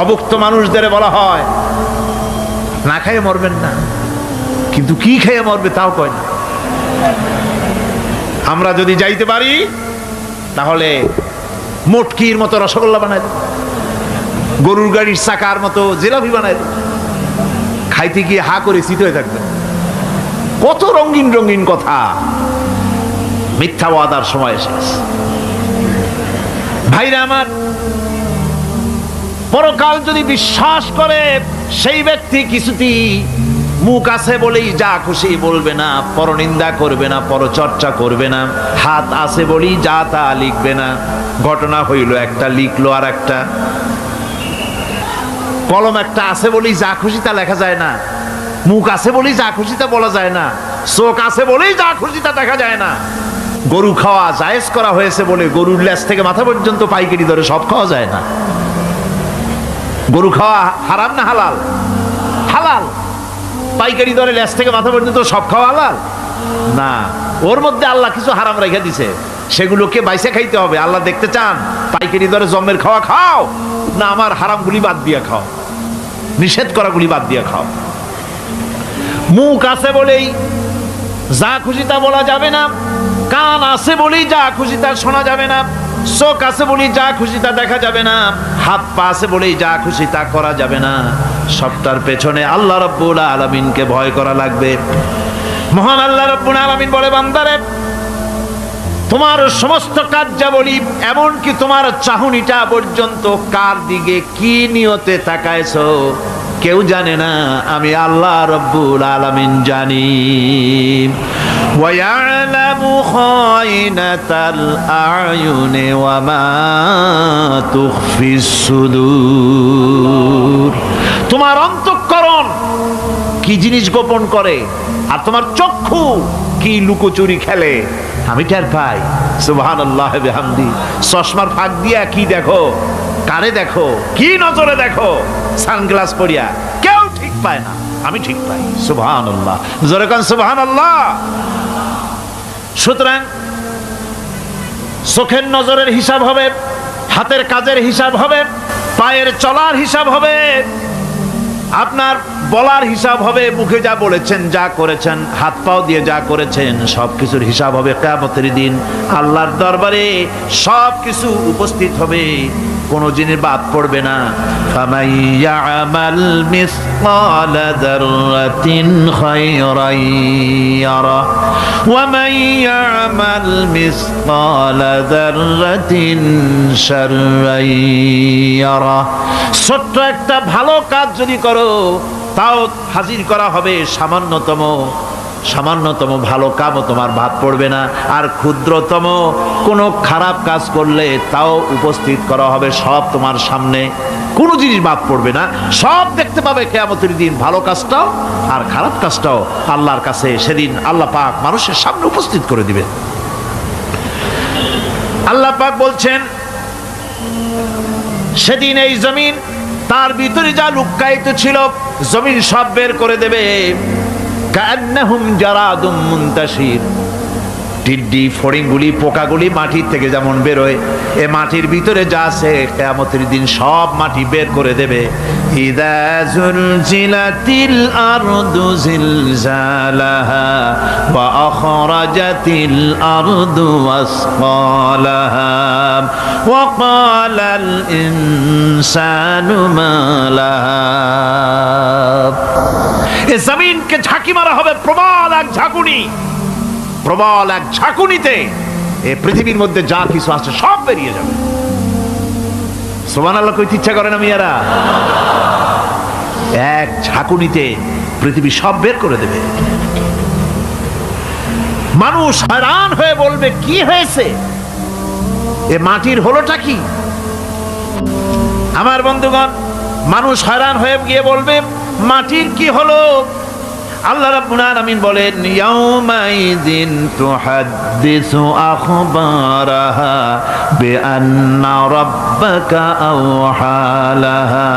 অভুক্ত মানুষদের বলা হয় না খাইয়ে মরবেন না, কিন্তু কি খেয়ে মরবে তাও কয় না। আমরা যদি যাইতে পারি তাহলে মটকির মতো রসগোল্লা বানায় দেব, গরুর গাড়ির চাকার মতো জিলাপি বানায় দেব, খাইতে গিয়ে হা করে শীত হয়ে থাকবে। কত রঙিন রঙিন কথা। মিথ্যা ওয়াদার সময় শেষ। ভাইরা আমার, পরকাল যদি বিশ্বাস করে সেই ব্যক্তি কিছুতেই মুখ আছে বলেই যা খুশি বলবে না, পরনিন্দা করবে না, পরচর্চা করবে না, হাত আছে বলেই যা তা লিখবে না। ঘটনা হইল একটা, লিখলো আর একটা। কলম একটা আছে বলেই যা খুশি তা লেখা যায় না, মুখ আছে বলেই যা খুশি তা বলা যায় না, চোখ আছে বলেই যা খুশি তা দেখা যায় না। গরু খাওয়া জায়েজ করা হয়েছে বলে গরুর লেজ থেকে মাথা পর্যন্ত পাইকারি দরে সব খাওয়া যায় না। গরু খাওয়া হারাম না হালাল? হালাল। পাইকারি দরে লেজ থেকে মাথা পর্যন্ত সব খাওয়া হালাল না। ওর মধ্যে আল্লাহ কিছু হারাম রেখে দিছে, সেগুলোকে বাইসে খাইতে হবে। আল্লাহ দেখতে চান পাইকারি দরে জমের খাওয়া খাও না আমার হারামগুলি বাদ দিয়ে খাও, নিষেধ করাগুলি বাদ দিয়ে খাও। মুখ আছে বলেই যা খুশি তা বলা যাবে না, কান আছে বলেই যা খুশি তা শোনা যাবে না, চোখ আছে বলেই যা খুশি তা দেখা যাবে না, হাত পা আছে বলেই যা খুশি তা করা যাবে না। সবটার পেছনে আল্লাহ রাব্বুল আলামিনকে ভয় করা লাগবে। মহান আল্লাহ রাব্বুল আলামিন বলে, বান্দারে তোমার সমস্ত কার্যাবলী এমনকি তোমার চাহনিটা পর্যন্ত কার দিকে কি নিয়তে তাকায়ছো কেউ জানে না, আমি আল্লাহ রাব্বুল আলামিন জানি। وَيَعْلَمُ خَائِنَةَ الْأَعْيُنِ وَمَا تُخْفِي الصُّدُورُ। তোমার অন্তঃকরণ কি জিনিস গোপন করে আর তোমার চক্ষু কি লুকোচুরি খেলে আমি টের পাই। সুবহানাল্লাহ বিহামদি। চশমার ফাঁক দিয়া কি দেখো, কারে দেখো, কি নজরে দেখো, সানগ্লাস পরিয়া কেউ ঠিক পায় না, আমি ঠিক পাই। সুবহানাল্লাহ, জোরে কান সুবহানাল্লাহ। সুতরাং চোখের নজরের হিসাব হবে, হাতের কাজের হিসাব হবে, পায়ের চলার হিসাব হবে, আপনার বলার হিসাব হবে, মুখে যা বলেছেন, যা করেছেন, হাত পাও দিয়ে যা করেছেন সবকিছুর হিসাব হবে কিয়ামতের দিন। আল্লাহর দরবারে সবকিছু উপস্থিত হবে, কোনো জিনিস বাদ পড়বে না। ফামান ইয়ামাল মিসকালা যাররাতিন খায়রান ইয়ারা ওয়া মান ইয়ামাল মিসকালা যাররাতিন শাররান ইয়ারা। ছোট্ট একটা ভালো কাজ যদি করো তাও হাজির করা হবে সামান্যতম সামান্যতম ভালো কামও তোমার ভাত পড়বে না, আর ক্ষুদ্রতম কোনো খারাপ কাজ করলে তাও উপস্থিত করা হবে, সব তোমার সামনে, কোনো জিনিস বাদ পড়বে না, সব দেখতে পাবে কিয়ামতের দিন। ভালো কাজটাও আর খারাপ কাজটাও আল্লাহর কাছে সেদিন আল্লাহ পাক মানুষের সামনে উপস্থিত করে দিবে। আল্লাহ পাক বলছেন সেদিন এই জমিন, তার ভিতরে যা লুক্কায়িত ছিল জমিন সব বের করে দেবে। কান্নাহুম জারাদুম মুনতাশির, টিড্ডি ফড়িংগুলি পোকাগুলি মাটির থেকে যেমন বেরোয়, এ মাটির ভিতরে যা আছে কিয়ামতের দিন সব মাটি বের করে দেবে। ইযা যুলজিলাতিল আরদু জিলজালাহা ওয়া আখরাজাতিল আরদু আসকালাহা ওয়া ক্বালাল ইনসানু মা লাহা। এ জমিনকে ঝাঁকি মারা হবে প্রবল এক ঝাঁকুনি, প্রবল এক ঝাঁকুনিতে এই পৃথিবীর মধ্যে যা কিছু আছে সব বেরিয়ে যাবে। সুবহানাল্লাহ কইতে ইচ্ছা করে না মিয়ারা? এক ঝাঁকুনিতে পৃথিবী সব বের করে দেবে। মানুষ হয়রান হয়ে বলবে কি হয়েছে, এ মাটির হলোটা কি? আমার বন্ধুগণ, মানুষ হয়রান হয়ে গিয়ে বলবে মাটির কি হলো? আল্লাহ রাব্বুল আলামিন বলেন ইয়াউমাইযিন তুহাদ্দিসু আখবারাহা বিআন্না রাব্বাকা আওহালাহা।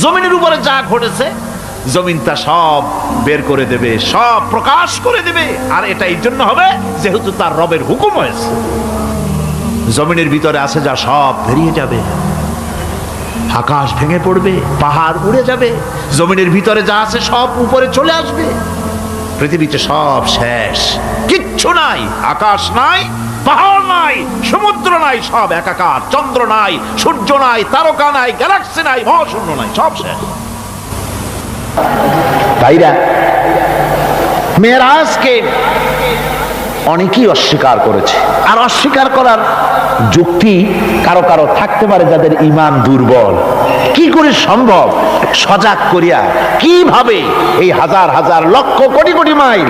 জমিনের উপরে যা ঘটেছে জমিন তা সব বের করে দেবে, সব প্রকাশ করে দেবে। আর এটা এই জন্য হবে যেহেতু তার রবের হুকুম হয়েছে। জমিনের ভিতরে আছে যা সব বেরিয়ে যাবে, আকাশ ভেঙে পড়বে, পাহাড় উড়ে যাবে, জমিনের ভিতরে যা আছে সব উপরে চলে আসবে, পৃথিবীতে সব শেষ, কিচ্ছু নাই, আকাশ নাই, পাহাড় নাই, সমুদ্র নাই, সব একাকার, চন্দ্র নাই, সূর্য নাই, তারকা নাই, গ্যালাক্সি নাই, মহাশূন্য নাই, সব শেষ। ভাইরা, মেরাজকে অনেকেই অস্বীকার করেছে, আর অস্বীকার করার যুক্তি কারো কারো থাকতে পারে যাদের ঈমান দুর্বল। কি করে সম্ভব? সজাগ করিয়া কিভাবে এই হাজার হাজার লক্ষ কোটি কোটি মাইল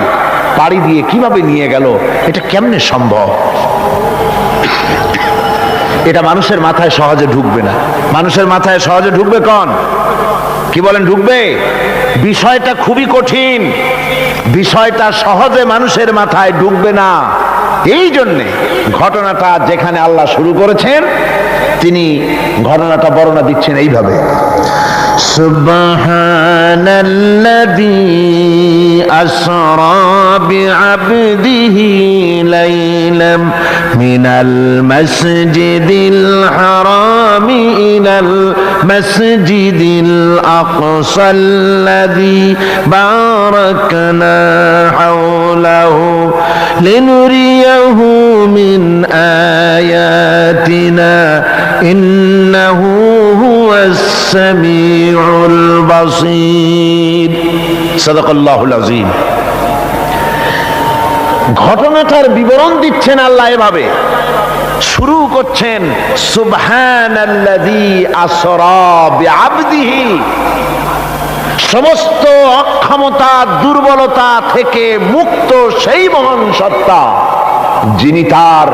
পাড়ি দিয়ে কিভাবে নিয়ে গেল, এটা কেমনে সম্ভব? এটা মানুষের মাথায় সহজে ঢুকবে না। মানুষের মাথায় সহজে ঢুকবে কোন? কি বলেন ঢুকবে? বিষয়টা খুবই কঠিন, বিষয়টা সহজে মানুষের মাথায় ঢুকবে না। এই জন্যে ঘটনাটা যেখানে আল্লাহ শুরু করেছেন তিনি ঘটনাটা বর্ণনা দিচ্ছেন এইভাবে, সুবহানাল্লাযী আসরা বিআবদিহি লাইলাম মিনাল মাসজিদিল হারামি ইলাল মাসজিদিল আকসাল্লাযী বারাকনা হাওলাহু লিনুরিয়াহু মিন আয়াতিনা ইন্নাহু হুয়াস সামিউল বাসীর। সাদাকাল্লাহুল আযীম। ঘটনাটার বিবরণ দিচ্ছেন আল্লাহ এভাবে, শুরু করছেন সুবহানাল্লাযী আসরা বিআবদিহি, সমস্ত অক্ষমতা দুর্বলতা থেকে মুক্ত সেই মহান সত্তা যিনি তার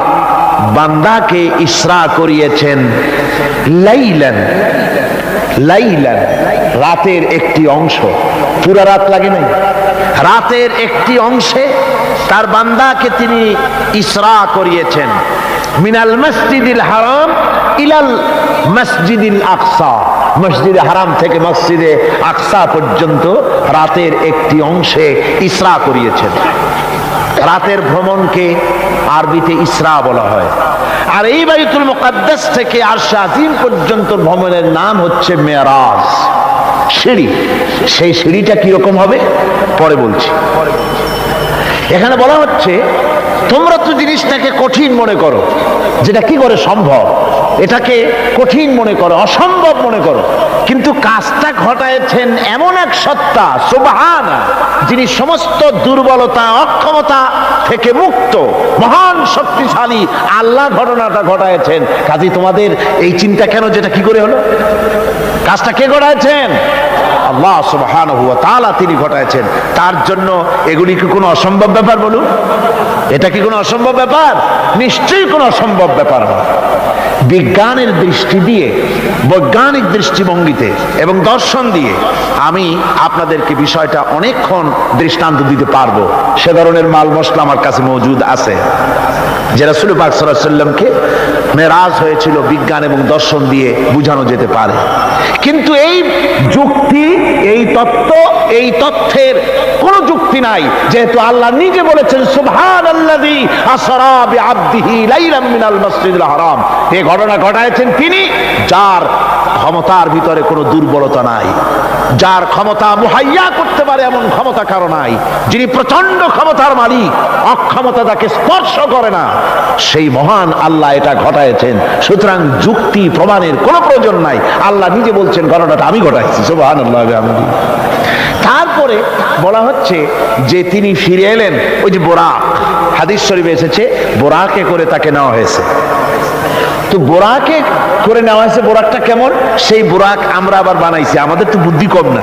বান্দাকে ইসরা করিয়েছেন লাইলান, লাইলান রাতের একটি অংশ, পুরা রাত লাগে নাই, রাতের একটি অংশে তার বান্দাকে তিনি ইসরা করিয়েছেন মিনাল মসজিদিল হারাম ইলাল মসজিদিল আকসা, মসজিদে হারাম থেকে মসজিদে আকসা পর্যন্ত রাতের একটি অংশে ইসরা করিয়েছেন। রাতের ভ্রমণকে আরবিতে ইসরা বলা হয়, আর এই বাইতুল মুকাদ্দাস থেকে আরশে আজিম পর্যন্ত ভ্রমণের নাম হচ্ছে মেরাজ, সিঁড়ি। সেই সিঁড়িটা কিরকম হবে পরে বলছি। এখানে বলা হচ্ছে তোমরা তো জিনিসটাকে কঠিন মনে করো, যেটা কি করে সম্ভব, এটাকে কঠিন মনে করো, অসম্ভব মনে করো, কিন্তু কাজটা ঘটাইছেন এমন এক সত্তা সুবহানা, যিনি সমস্ত দুর্বলতা অক্ষমতা থেকে মুক্ত, মহান শক্তিশালী আল্লাহ ঘটনাটা ঘটাইছেন। কাজী তোমাদের এই চিন্তা কেন, যেটা কি করে হলো, কাজটা কে ঘটাইছেন? আল্লাহ সুবহানাহু ওয়া তাআলা তিনি ঘটাইছেন। তার জন্য এগুলি কি কোনো অসম্ভব ব্যাপার বলুন? এটা কি কোনো অসম্ভব ব্যাপার? নিশ্চয়ই কোনো অসম্ভব ব্যাপার নয়। বিজ্ঞানের দৃষ্টি দিয়ে, বৈজ্ঞানিক দৃষ্টিভঙ্গিতে এবং দর্শন দিয়ে আমি আপনাদেরকে বিষয়টা অনেকক্ষণ দৃষ্টান্ত দিতে পারবো। সে ধরনের মাল মশলা আমার কাছে মজুদ আছে। যে রাসূল পাক সাল্লাল্লাহু আলাইহি ওয়াসাল্লামকে মেরাজ হয়েছিল বিজ্ঞান এবং দর্শন দিয়ে বুঝানো যেতে পারে, কিন্তু এই যুক্তি, এই তত্ত্ব, এই তথ্যের কোনো যুক্তি নাই, যেহেতু আল্লাহ নিজে বলেছেন সুবহানাল্লাযী আসরা বিআবদিহি লাইলাম মিনাল মাসজিদিল হারাম। এই ঘটনা ঘটায়ছেন তিনি, যার ক্ষমতার ভিতরে কোনো দুর্বলতা নাই, যার ক্ষমতা মুহাইয়া করতে পারে এমন ক্ষমতা কারো নাই, যিনি প্রচন্ড ক্ষমতার মালিক, অক্ষমতা তাকে স্পর্শ করে না, সেই মহান আল্লাহ এটা ঘটায়ছেন। সুতরাং যুক্তি প্রমাণের কোনো প্রয়োজন নাই, আল্লাহ নিজে বলছেন ঘটনাটা আমি ঘটাইছি। সুবহানাল্লাহ। তারপরে বলা হচ্ছে যে তিনি ফিরে এলেন, ওই যে বোরাক, হাদিস শরীফে এসেছে বোরাকে করে তাকে নেওয়া হয়েছে। তো বোরাকে করে নেওয়া হয়েছে, বোরাকটা কেমন? সেই বোরাক আমরা আবার বানাইছি, আমাদের তো বুদ্ধি কম না,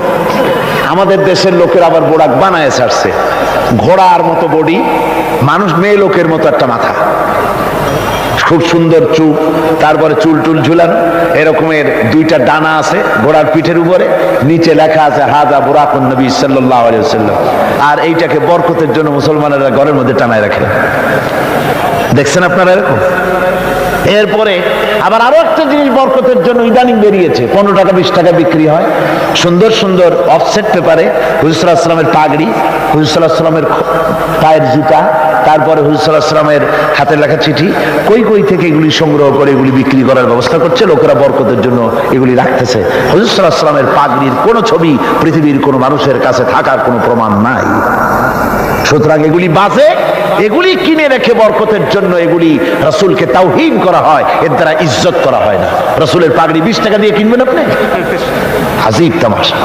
আমাদের দেশের লোকের আবার বোরাক বানায় ছাড়ছে। ঘোড়ার মতো বডি, মানুষ মেয়ে লোকের মতো একটা মাথা, খুব সুন্দর চুপ, তারপরে চুল টুল ঝুলানো, এরকমের দুইটা ডানা আছে ঘোড়ার পিঠের উপরে, নিচে লেখা আছে হাযা বুরাকুন নবী সাল্লাল্লাহু আলাইহি ওয়াসাল্লাম। আর এইটাকে বরকতের জন্য মুসলমানেরা ঘরের মধ্যে টানায় রাখে। দেখছেন আপনারা এরকম? এরপরে আবার আরো একটা জিনিস বরকতের জন্য ইদানিং বেরিয়েছে, 15 টাকা 20 টাকা বিক্রি হয়, সুন্দর সুন্দর অফসেট পেপারে হুজুর সাল্লাল্লাহু আলাইহি ওয়াসাল্লামের পাগড়ি, হুজুর সাল্লাল্লাহু আলাইহি ওয়াসাল্লামের পায়ের জুতা, তারপরে হুজুর সাল্লাল্লাহু আলাইহি ওয়াসাল্লামের হাতের লেখা চিঠি, কই কই থেকে এগুলি সংগ্রহ করে এগুলি বিক্রি করার ব্যবস্থা করছে, লোকেরা বরকতের জন্য এগুলি রাখতেছে। হুজুর সাল্লাল্লাহু আলাইহি ওয়াসাল্লামের পাগড়ির কোনো ছবি পৃথিবীর কোনো মানুষের কাছে থাকার কোনো প্রমাণ নাই। সুতরাং এগুলি বাজে, এগুলি কিনে রেখে বরকতের জন্য এগুলি রাসূলকে তাওহীন করা হয়, এর দ্বারা ইজ্জত করা হয় না। রাসূলের পাগড়ি 20 টাকা দিয়ে কিনবেন আপনি? আজীব তামাশা।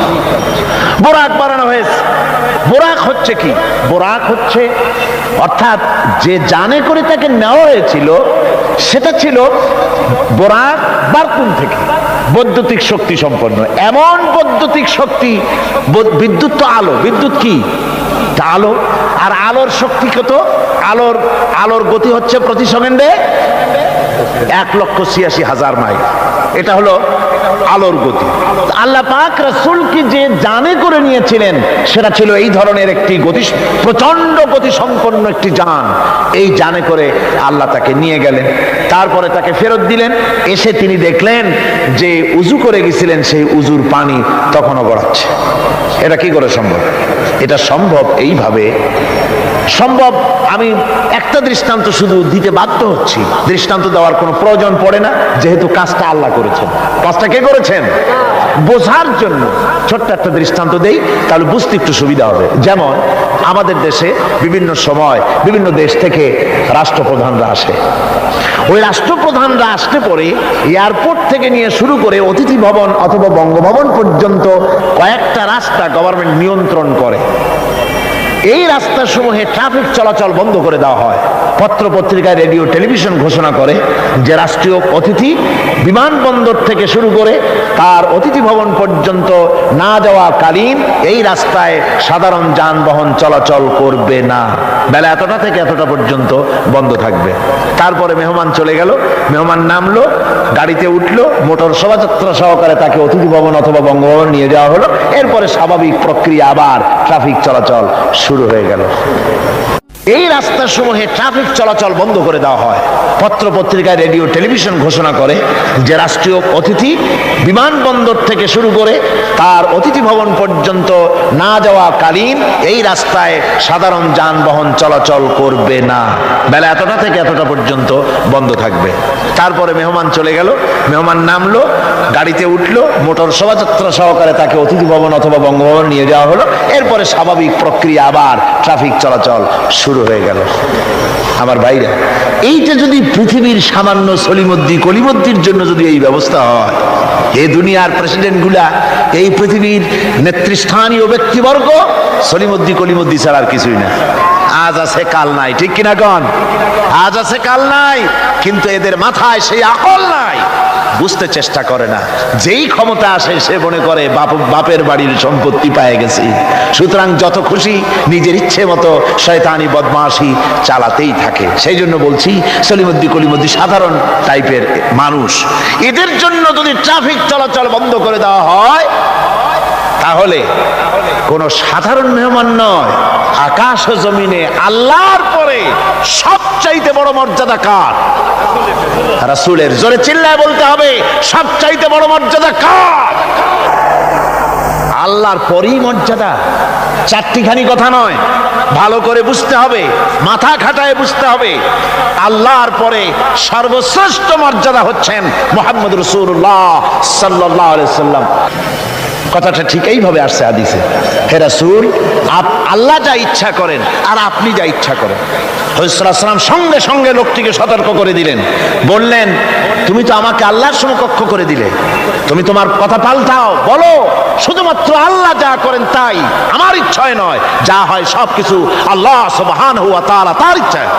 বোরাক বানানো হয়েছে। বোরাক হচ্ছে কি? বোরাক হচ্ছে, অর্থাৎ যে জানে করে তাকে নেওয়া হয়েছিল সেটা ছিল বোরাক বারকুন থেকে, বৈদ্যুতিক শক্তি সম্পন্ন, এমন বৈদ্যুতিক শক্তি, বিদ্যুৎ তো আলো, বিদ্যুৎ কি? আলো। আর আলোর শক্তি কত? আলোর গতি হচ্ছে প্রতি সেকেন্ডে 1,86,000 মাইল। এটা হলো আলোর গতি। আল্লাহ পাক রাসূলকে যে জানে করে নিয়েছিলেন সেটা ছিল এই ধরনের একটি গতি, প্রচন্ড গতি সম্পন্ন একটি যান। এই জানে করে আল্লাহ তাকে নিয়ে গেলেন, তারপরে তাকে ফেরত দিলেন। এসে তিনি দেখলেন যে উজু করে গেছিলেন, সেই উজুর পানি তখনও গড়াচ্ছে। এটা কি করে সম্ভব? এটা সম্ভব এইভাবে সম্ভব। আমি একটা দৃষ্টান্ত শুধু দিতে বাধ্য হচ্ছি, দৃষ্টান্ত দেওয়ার কোনো প্রয়োজন পড়ে না, যেহেতু কাজটা আল্লাহ করেছেন। কাজটা কে করেছেন? বোঝার জন্য ছোট্ট একটা দৃষ্টান্ত দেই, তাহলে বুঝতে একটু সুবিধা হবে। যেমন আমাদের দেশে বিভিন্ন সময় বিভিন্ন দেশ থেকে রাষ্ট্রপ্রধানরা আসে। ওই রাষ্ট্রপ্রধানরা আসতে পরে এয়ারপোর্ট থেকে নিয়ে শুরু করে অতিথি ভবন অথবা বঙ্গভবন পর্যন্ত কয়েকটা রাস্তা গভর্নমেন্ট নিয়ন্ত্রণ করে। এই রাস্তাসমূহে ট্রাফিক চলাচল বন্ধ করে দেওয়া হয়। পত্র পত্রিকায়, রেডিও, টেলিভিশন ঘোষণা করে যে রাষ্ট্রীয় অতিথি বিমানবন্দর থেকে শুরু করে তার অতিথি ভবন পর্যন্ত না যাওয়া কালীন এই রাস্তায় সাধারণ যানবাহন চলাচল করবে না, বেলা এতটা থেকে এতটা পর্যন্ত বন্ধ থাকবে। তারপরে মেহমান চলে গেল, মেহমান নামলো, গাড়িতে উঠলো, মোটর শোভাযাত্রা সহকারে তাকে অতিথি ভবন অথবা বঙ্গভবন নিয়ে যাওয়া হলো। এরপরে স্বাভাবিক প্রক্রিয়া, আবার ট্রাফিক চলাচল শুরু হয়ে গেল। এই রাস্তাসমূহে ট্রাফিক চলাচল বন্ধ করে দেওয়া হয়। পত্র পত্রিকায়, রেডিও, টেলিভিশন ঘোষণা করে যে রাষ্ট্রীয় অতিথি বিমানবন্দর থেকে শুরু করে তার অতিথি ভবন পর্যন্ত না যাওয়া কালীন এই রাস্তায় সাধারণ যানবাহন চলাচল করবে না, বেলা এতটা থেকে এতটা পর্যন্ত বন্ধ থাকবে। তারপরে মেহমান চলে গেল, মেহমান নামলো, গাড়িতে উঠলো, মোটর শোভাযাত্রা সহকারে তাকে অতিথি ভবন অথবা বঙ্গভবন নিয়ে যাওয়া হলো। এরপরে স্বাভাবিক প্রক্রিয়া, আবার ট্রাফিক চলাচল শুরু হয়ে গেল। আমার ভাইরা, এইটা যদি পৃথিবীর সামান্য সলিমদ্দি কলিমদ্দির জন্য যদি এই ব্যবস্থা হয়, এই দুনিয়ার প্রেসিডেন্ট গুলা, এই পৃথিবীর নেতৃস্থানীয় ব্যক্তিবর্গ সলিমদ্দি কলিমদ্দি ছাড়া আর কিছুই না। আজ আছে কাল নাই, ঠিক কিনা গণ? আজ আছে কাল নাই, কিন্তু এদের মাথায় সেই আকল নাই বুঝতে চেষ্টা করে না। যেই ক্ষমতা আসে সে মনে করে বাপের বাড়ির সম্পত্তি পেয়ে গেছি, সুতরাং যত খুশি নিজের ইচ্ছে মতো শয়তানি বদমাশি চালাতেই থাকে। সেই জন্য বলছি সলিমুদ্দি কলিমুদ্দি সাধারণ টাইপের মানুষ, এদের জন্য যদি ট্রাফিক চলাচল বন্ধ করে দেওয়া হয় তাহলে কোন সাধারণ মেহমান নয়, আকাশ ও জমিনে আল্লাহর পরে সবচাইতে বড় মর্যাদা কার? রাসূলের। জোরে চিল্লায় বলতে হবে, সবচাইতে বড় মর্যাদা কার? আল্লাহর পরেই মর্যাদা। চারটিখানি কথা নয়, ভালো করে বুঝতে হবে, মাথা খাটায় বুঝতে হবে। আল্লাহর পরে সর্বশ্রেষ্ঠ মর্যাদা হচ্ছেন মুহাম্মদ রাসূলুল্লাহ সাল্লাল্লাহু আলাইহি সাল্লাম। কথাটা ঠিক এইভাবে আসছে হাদিসে, হে রাসূল, আল্লাহ যা ইচ্ছা করেন আর আপনি যা ইচ্ছা করেন। রাসূল সাল্লাল্লাহু আলাইহি ওয়াসাল্লাম সঙ্গে সঙ্গে লোকটিকে সতর্ক করে দিলেন, বললেন, তুমি তো আমাকে আল্লাহর সমকক্ষ করে দিলে, তুমি তোমার কথা পাল্টাও, বলো শুধুমাত্র আল্লাহ যা করেন তাই, আমার ইচ্ছায় নয়, যা হয় সবকিছু আল্লাহ সুবহানাহু ওয়া তাআলা তার ইচ্ছায়।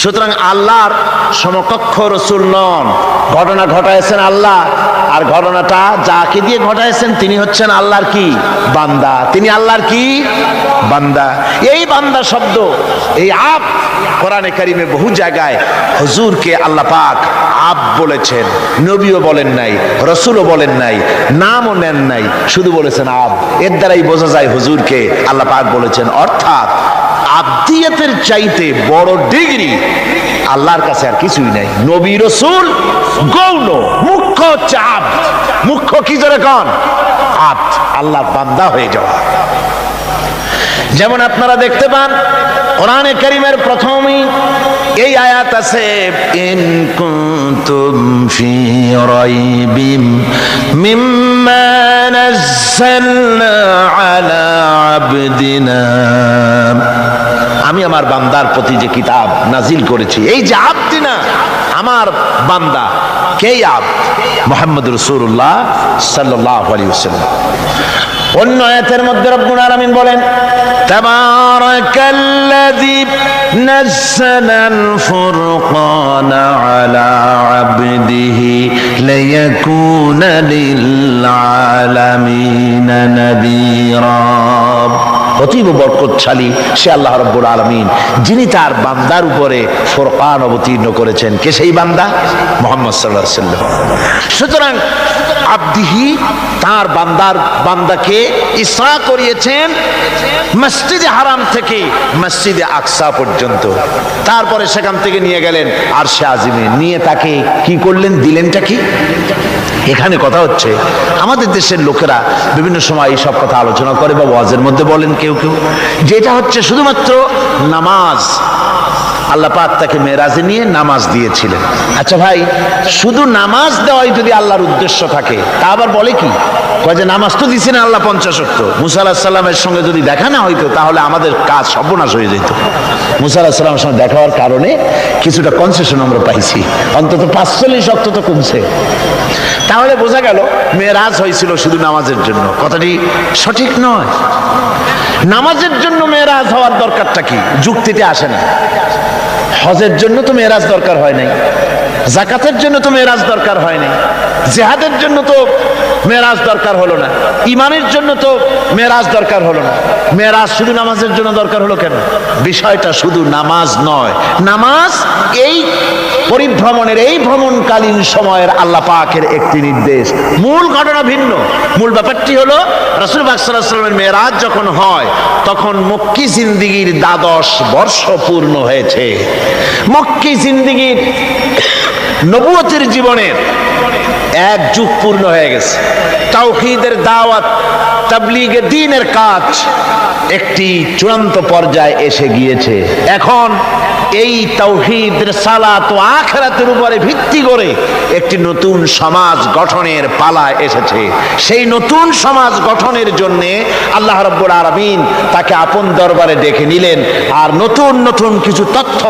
সুতরাং আল্লাহর সমকক্ষ রাসূল নন, ঘটনা ঘটাইছেন আল্লাহ, আর ঘটনাটা যাকে দিয়ে ঘটাইছেন তিনি হচ্ছেন আল্লাহর কি? বান্দা। তিনি আল্লাহর কি? বান্দা। এই বান্দা শব্দ, এই আব কোরআনে কারিমে বহু জায়গায় হুজুরকে আল্লাহ পাক আব বলেছেন, নবীও বলেন নাই, রাসূলও বলেন নাই, নামও নেন নাই, শুধু বলেছেন আব। এর দ্বারাই বোঝা যায় হুজুরকে আল্লাহ পাক বলেছেন। অর্থাৎ আব্দিয়াতের চাইতে বড় ডিগ্রি আল্লাহর কাছে আর কিছুই নাই। নবী রাসূল গৌণ, মুখ্য হচ্ছে আব্দ। মুখ্য কি জোরে কোন? আব্দ, আল্লাহর বান্দা হয়ে যাওয়া। যেমন আপনারা দেখতে পান কোরআনে কারীমের প্রথমেই এই আয়াত আছে, ইন কুনতুম ফি রাইবিম মিম্মা নাযালনা আলা আবদিনা, আমি আমার বান্দার প্রতি যে কিতাব নাজিল করেছি, এই যে আবদিনা, আমার বান্দা, কে আবদ? মুহাম্মদ রাসূলুল্লাহ সাল্লাল্লাহু আলাইহি ওয়াসাল্লাম। অন্য আয়াতের মধ্যে রব্বুল আলামিন বলেন, তাবারাকাল্লাযী নাযালাল ফুরকানা আলা আবদিহি লিয়াকুনা লিল আলামিনা নাযীরা। অতীব বরকতশালী সে আল্লাহ রাব্বুল আলামিন, যিনি তার বান্দার উপরে ফুরকান অবতীর্ণ করেছেন। কে সেই বান্দা? মুহাম্মদ সাল্লাল্লাহু আলাইহি ওয়াসাল্লাম। সুতরাং আব্দিহি, তার বান্দাকে ইসরা করিয়েছেন মসজিদে হারাম থেকে মসজিদে আকসা পর্যন্ত, তারপরে সেখান থেকে নিয়ে গেলেন আরশে আজিমে, নিয়ে তাকে কি করলেন? দিলেনটা কি? এখানে কথা হচ্ছে, আমাদের দেশের লোকেরা বিভিন্ন সময় এইসব কথা আলোচনা করে বা ওয়াজের মধ্যে বলেন কেউ কেউ, যেটা হচ্ছে শুধুমাত্র নামাজ। আল্লাহ পাক তাকে মেরাজে নিয়ে নামাজ দিয়েছিলেন। আচ্ছা ভাই, শুধু নামাজ দেওয়াই যদি আল্লাহর উদ্দেশ্য থাকে, তা আবার বলে কি? কয় যে নামাজ তো দিছেন আল্লাহ 50 ওয়াক্ত, মুসা আলাইহিস সালামের সঙ্গে যদি দেখা না হইতো তাহলে আমাদের কাজ সর্বনাশ হয়ে যেত। মুসা আলাইহিস সালামের সঙ্গে দেখা হওয়ার কারণে কিছুটা কনসেশন আমরা পাইছি, অন্তত 45 ওয়াক্ত তো কমছে। তাহলে বোঝা গেল মেরাজ হয়েছিল শুধু নামাজের জন্য। কথাটি সঠিক নয়। নামাজের জন্য মেরাজ হওয়ার দরকারটা কি? যুক্তিতে আসে না। হজের জন্য তো মেরাজ দরকার হয় নাই, যাকাতের জন্য তো মেরাজ দরকার হয় নাই, জিহাদের জন্য তো মেরাজ দরকার হলো না, ইমানের জন্য তো মেরাজ দরকার হলো না। মেরাজ শুধু নামাজের জন্য দরকার হলো কেন? বিষয়টা শুধু নামাজ নয়, নামাজ এই পরিভ্রমণের, এই ভ্রমণকালীন সময়ের আল্লাহ পাকের একটি নির্দেশ। মূল ঘটনা ভিন্ন। মূল ব্যাপারটি হলো রাসূল পাক সাল্লাল্লাহু আলাইহি ওয়াসাল্লামের মেরাজ যখন হয় তখন মক্কি জিন্দেগীর 12 বর্ষ পূর্ণ হয়েছে। মক্কি জিন্দেগীর নবুয়তের জীবনের 1 যুগ পূর্ণ হয়ে গেছে। তাওহীদের দাওয়াত, তাবলীগে দ্বীনের কাজ একটি চূড়ান্ত পর্যায়ে এসে গিয়েছে। এখন এই তাওহীদ, রিসালাত ও আখিরাতের উপরে ভিত্তি করে একটি নতুন সমাজ গঠনের পালা এসেছে। সেই নতুন সমাজ গঠনের জন্য আল্লাহ রাব্বুল আলামিন তাকে আপন দরবারে ডেকে নিলেন, আর নতুন নতুন কিছু তথ্য,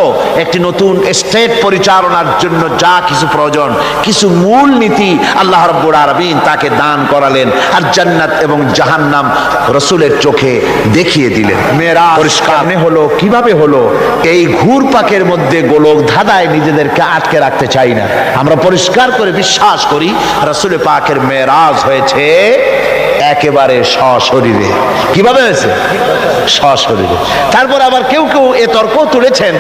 একটি নতুন স্টেট পরিচালনার জন্য যা কিছু প্রয়োজন, কিছু মূল নীতি আল্লাহ রাব্বুল আলামিন তাকে দান করালেন, আর জান্নাত এবং জাহান্নাম রাসূলের চোখে দেখিয়ে দিলেন। মেরাজ পরিষ্কার হলো কিভাবে হলো? এই ঘুর পাকের মধ্যে গোলক ধাঁধায় নিজেদেরকে আটকে রাখতে চাই না। আমরা পরিষ্কার করে বিশ্বাস করি রাসূল পাকের মেরাজ হয়েছে একেবারে সশরীরে। কিভাবে হয়েছে? সশরীরে। তারপর আবার কেউ কেউ এ তর্ক তুলেছেন,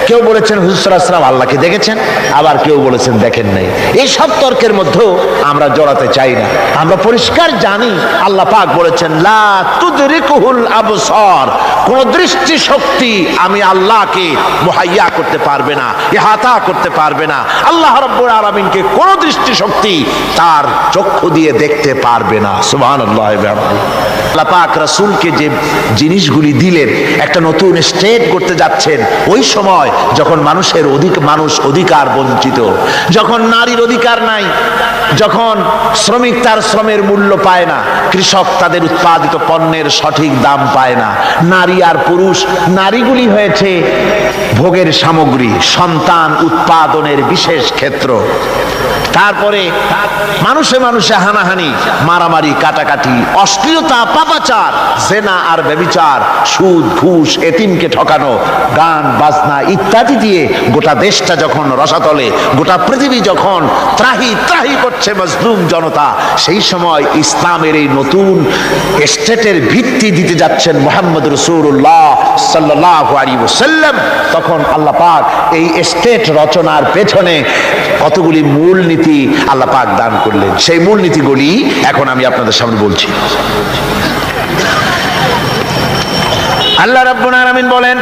কেউ বলেছেন হুজুর সাল্লাল্লাহু আলাইহি ওয়াসাল্লাম আল্লাহকে দেখেছেন, আবার কেউ বলেছেন দেখেন নাই। এই সব তর্কের মধ্যেও আমরা জড়াতে চাই না। আমরা পরিষ্কার জানি আল্লাহ পাক বলেছেন লা তুদরিকুহুল আবসার, কোন দৃষ্টি শক্তি আমি আল্লাহকে মুহাইয়া করতে পারবে না, ইহাতা করতে পারবে না। আল্লাহ রাব্বুল আলামিনকে কোন দৃষ্টি শক্তি তার চক্ষু দিয়ে দেখতে পারবে না। সুবহানাল্লাহ। আল্লাহ পাক রাসূলকে যে জিনিসগুলি দিলেন, একটা নতুন স্টেট করতে যাচ্ছেন ওই সময় যখন মানুষ অধিকার বঞ্চিত, যখন নারীর অধিকার নাই, যখন শ্রমিক তার শ্রমের মূল্য পায় না, কৃষক তাদের উৎপাদিত পণ্যের সঠিক দাম পায় না, নারী আর পুরুষ, নারীগুলি হয়েছে ভোগের সামগ্রী, সন্তান উৎপাদনের বিশেষ ক্ষেত্র। তারপরে মানুষে মানুষে হানাহানি, মারামারি, কাটাকাটি, অশ্লীলতা, পাপাচার, জেনা আর ব্যভিচার, সুদ, ঘুষ, এতিমকে ঠকানো, গান বাজনা ইত্যাদি দিয়ে গোটা দেশটা যখন রসাতলে, গোটা পৃথিবী যখন ত্রাহি ত্রাহি করছে মজলুম জনতা, সেই সময় ইসলামের এই নতুন স্টেটের ভিত্তি দিতে যাচ্ছেন মুহাম্মদ রাসূলুল্লাহ সাল্লাল্লাহু আলাইহি ওয়াসাল্লাম। তখন আল্লাহ পাক এই স্টেট রচনার পেছনে কতগুলি মূলনীতি আল্লাহ পাক দান করলেন। সেই মূলনীতিগুলি এখন আমি আপনাদের সামনে বলছি। আল্লাহ রাব্বুল আলামিন বলেন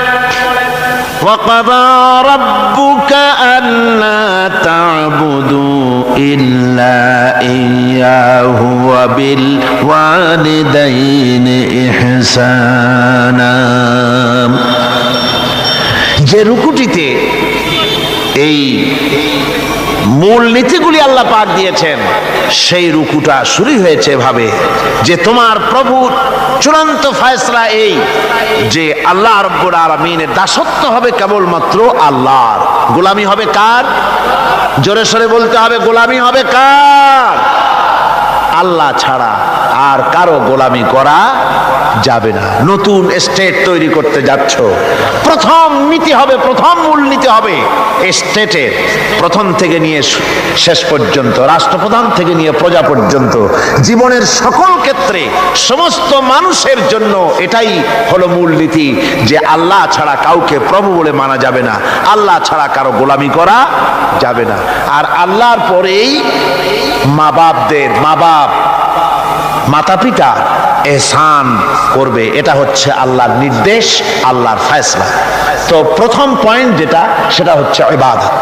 وَقَضَى رَبُّكَ أَلَّا تَعْبُدُوا إِلَّا إِيَّاهُ وَبِالْوَالِدَيْنِ إِحْسَانًا। যে রুকুটিতে এই মূল নীতিগুলি আল্লাহ পাক দিয়েছেন, সেই রুকুটা শুরু হয়েছে এভাবে যে তোমার প্রভুর চূড়ান্ত ফয়সালা এই যে আল্লাহ রাব্বুল আলামিনের দাসত্ব হবে কেবলমাত্র আল্লাহর, গোলামি হবে কার? জোরে সরে বলতে হবে, গোলামি হবে কার? আল্লাহ ছাড়া আর কারো গোলামি করা যাবে না। নতুন স্টেট তৈরি করতে যাচ্ছ, প্রথম নীতি হবে, প্রথম মূল নীতি হবে স্টেটের, প্রথম থেকে নিয়ে শেষ পর্যন্ত, রাষ্ট্রপ্রধান থেকে নিয়ে প্রজা পর্যন্ত, জীবনের সকল ক্ষেত্রে সমস্ত মানুষের জন্য এটাই হলো মূল নীতি যে আল্লাহ ছাড়া কাউকে প্রভু বলে মানা যাবে না, আল্লাহ ছাড়া কারো গোলামি করা যাবে না। আর আল্লাহর পরেই মা বাপ মাতা পিতা এহসান করবে, এটা হচ্ছে আল্লাহর নির্দেশ, আল্লাহর ফয়সালা। তো প্রথম পয়েন্ট যেটা, সেটা হচ্ছে ইবাদত।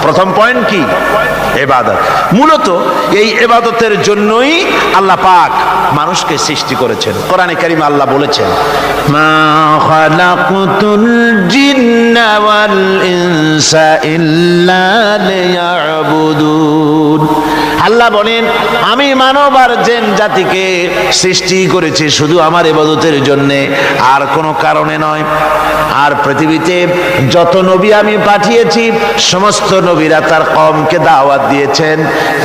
প্রথম পয়েন্ট কি? ইবাদত। মূলত এই ইবাদতের জন্যই আল্লাহ পাক মানুষকে সৃষ্টি করেছেন। কোরআনে কারীম আল্লাহ বলেছেন মা খালাকুতুল জিন্না ওয়াল ইনসা ইল্লা লিয়াবুদুন। আল্লাহ বলেন আমি মানব আর জিন জাতিকে সৃষ্টি করেছি শুধু আমার ইবাদতের জন্য, আর কোনো কারণে নয়। আর পৃথিবীতে যত নবী আমি পাঠিয়েছি সমস্ত নবীরা তার কওমকে দাওয়াত দিয়েছেন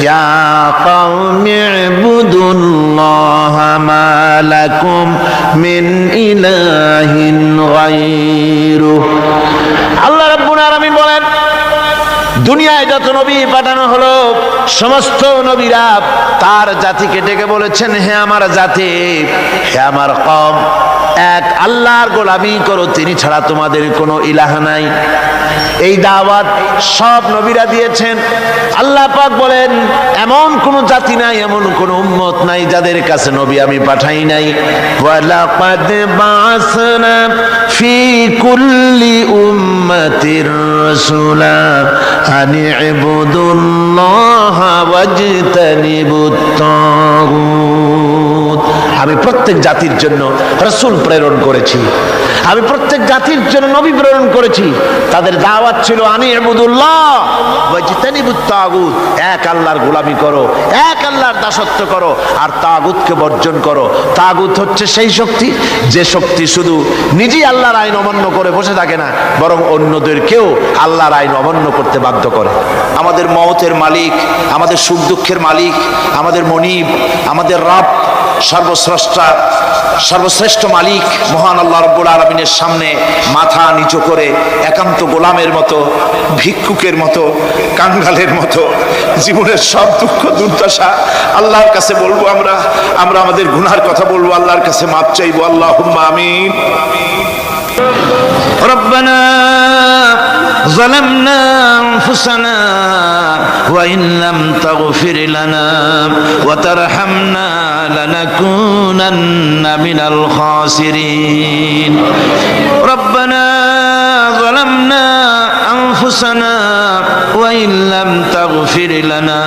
ইয়া কওমি ইবুদুল্লাহা মা লাকুম মিন ইলাহিন গায়রুহু। আল্লাহ রাব্বুল আলামিন বলেন দুনিয়ায় যত নবী পাঠানো হলো সমস্ত নবীরা তার জাতিকে ডেকে বলেছেন হে আমার জাতি, হে আমার কওম, এক আল্লাহর গোলামি করো, তিনি ছাড়া তোমাদের কোনো ইলাহ নাই। এই দাওয়াত সব নবীরা দিয়েছেন। আল্লাহ পাক বলেন এমন কোন জাতি নাই, এমন কোন উম্মত নাই যাদের কাছে নবী আমি পাঠাই নাই। ওয়ালাকাদ বাসনা ফি কুল্লি উম্মাতির রাসূলা আনি ইবুদুল্লাহা ওয়াজতানিবুত তাগুত। আমি প্রত্যেক জাতির জন্য রাসূল প্রেরণ করেছি, আমি প্রত্যেক জাতির জন্য নবী প্রেরণ করেছি। তাদের দাওয়াত ছিল আনি ইবুদুল্লাহ, ওয়াজতানিবুত তাগুত, এক আল্লাহর গোলামি করো, এক আল্লাহর দাসত্ব করো, আর তাগুতকে বর্জন করো। তাগুত হচ্ছে সেই শক্তি যে শক্তি শুধু নিজেই আল্লাহর আইন অমান্য করে বসে থাকে না, বরং অন্যদেরকেও আল্লাহর আইন অমান্য করতে বাধ্য করে। আমাদের মওতের মালিক, আমাদের সুখ দুঃখের মালিক, আমাদের মনিব, আমাদের রব, সর্বস্রষ্টা, সর্বশ্রেষ্ঠ মালিক মহান আল্লাহ রাব্বুল আলামিনের সামনে মাথা নিচু করে একান্ত গোলামের মতো, ভিক্ষুকের মতো, কাঙ্গালের মতো জীবনের সব দুঃখ দুর্দশা আল্লাহর কাছে বলবো। আমরা আমাদের গুনার কথা বলবো, আল্লাহর কাছে মাপ চাইবো। আল্লাহুম্মা আমিন। ربنا ظلمنا أنفسنا وإن لم تغفر لنا وترحمنا لنكونن من الخاسرين ربنا ظلمنا أنفسنا وإن لم تغفر لنا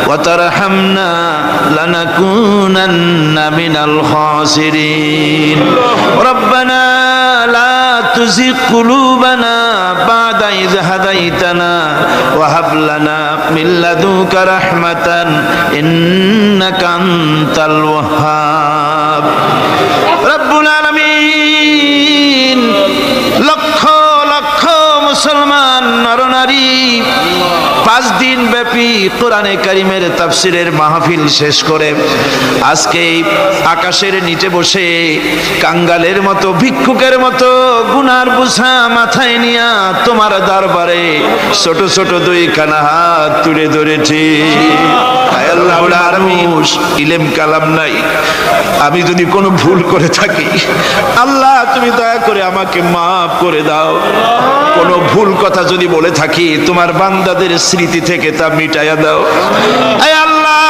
وترحمنا لنكونن من الخاسرين ربنا لا تزغ قلوبنا بعد إذ هديتنا وهب لنا من لدنك رحمة إنك أنت الوهاب رب العالمين লক্ষ লক্ষ মুসলমান নরনারী 5 দিন ব্যাপী কোরআনে কারিমের তাফসিরের মাহফিল শেষ করে আজকে এই আকাশের নিচে বসে কাঙ্গালের মতো, ভিক্ষুকের মতো গুনার বোঝা মাথায় নিয়া তোমার দরবারে ছোট ছোট 2 হাত তুলে ধরেছি। আয় আল্লাহুল আলামিন, ইলম কালাম নাই, আমি যদি কোনো ভুল করে থাকি আল্লাহ তুমি দয়া করে আমাকে মাফ করে দাও। কোনো ভুল কথা যদি বলে থাকি তোমার বান্দাদের স্মৃতি থেকে তা মিটাইয়া দাও। আয় আল্লাহ,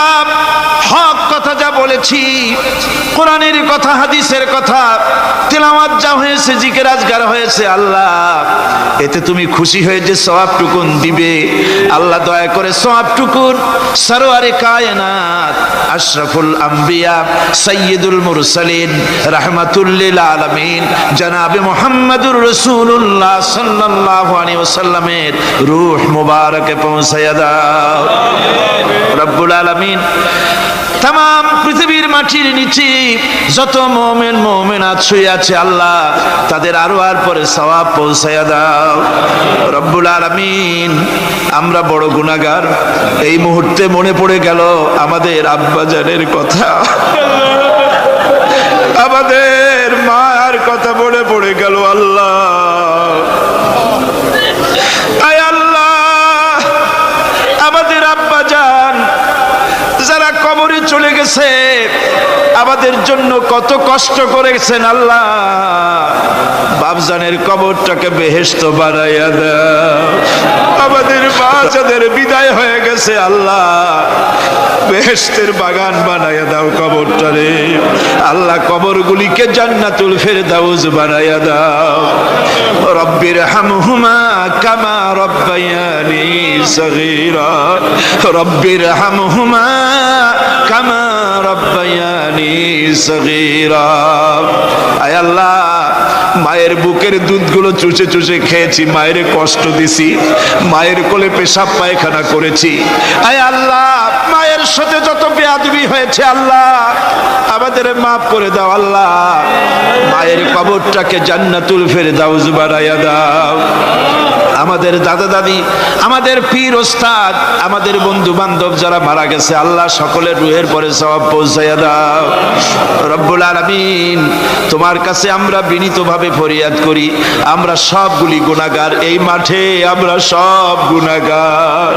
হক কথা যা বলেছি, কোরআনের কথা, হাদিসের কথা, তেলাওয়াত যা হয়েছে, জিকির আজকার হয়েছে, আল্লাহ এতে তুমি খুশি হয়ে যে সওয়াবটুকুন দিবে, আল্লাহ দয়া করে সওয়াবটুকুন সরওয়ারে কায়নাত আশরাফুল আম্বিয়া সাইয়্যিদুল মুরসালিন রাহমাতুল লিল আলামিন জনাবে মুহাম্মদুর রাসূলুল্লাহ সাল্লাল্লাহু আলাইহি ওয়াসাল্লামের রূহ মুবারকে পৌঁছায়া দাও। রব্বুল আলামিন, তাম পৃথিবীর মাটির নিচে যত মুমিন মুমিনাত শুয়ে আছে আল্লাহ তাদের আরো আর পরে সওয়াব পৌঁছায়া দাও। রব্বুল আলামিন, আমরা বড় গুনাহগার। এই মুহূর্তে মনে পড়ে গেল আমাদের আব্বাজানের কথা, আমাদের মায়ের কথা মনে পড়ে গেল। আল্লাহ, আয় আল্লাহ, আমাদের আব্বাজান যারা কবরে চলে গেছে আমাদের জন্য কত কষ্ট করেছেন আল্লাহ, বাপজানের কবরটাকে বেহেশত বানাইয়া দাও। আমাদের মা যাদের বিদায় হয়ে গেছে আল্লাহ বেহেশতের বাগান বানাইয়া দাও কবরটারে। আল্লাহ কবরগুলিকে জান্নাতুল ফেরদাউস বানাইয়া দাও। রব্বির হামহুমা কামা রব্বায়ানি সগীরা, রব্বির হামহুমা কামা রব্বায়ানি সগীরা। আয় আল্লাহ, মায়ের বুকের দুধগুলো চুষে চুষে খেয়েছি, মায়ের কষ্ট দিছি, মায়ের কোলে পেশাব পায়খানা করেছি। আয় আল্লাহ, মায়ের সাথে যত বেয়াদবি হয়েছে আল্লাহ আমাদের মাফ করে দাও। আল্লাহ, মায়ের কবরটাকে জান্নাতুল ফেরদাউস বানাইয়া দাও। আমাদের দাদা দাদি, আমাদের পীর ওস্তাদ, আমাদের বন্ধু বান্ধব যারা মারা গেছে আল্লাহ সকলের রুহের পরে সওয়াব পৌঁছাইয়া দাও। রব্বুল আলামিন, তোমার কাছে আমরা বিনীতভাবে ফরিয়াদ করি, আমরা সবগুলি গুনাহগার, এই মাঠে আমরা সব গুনাহগার।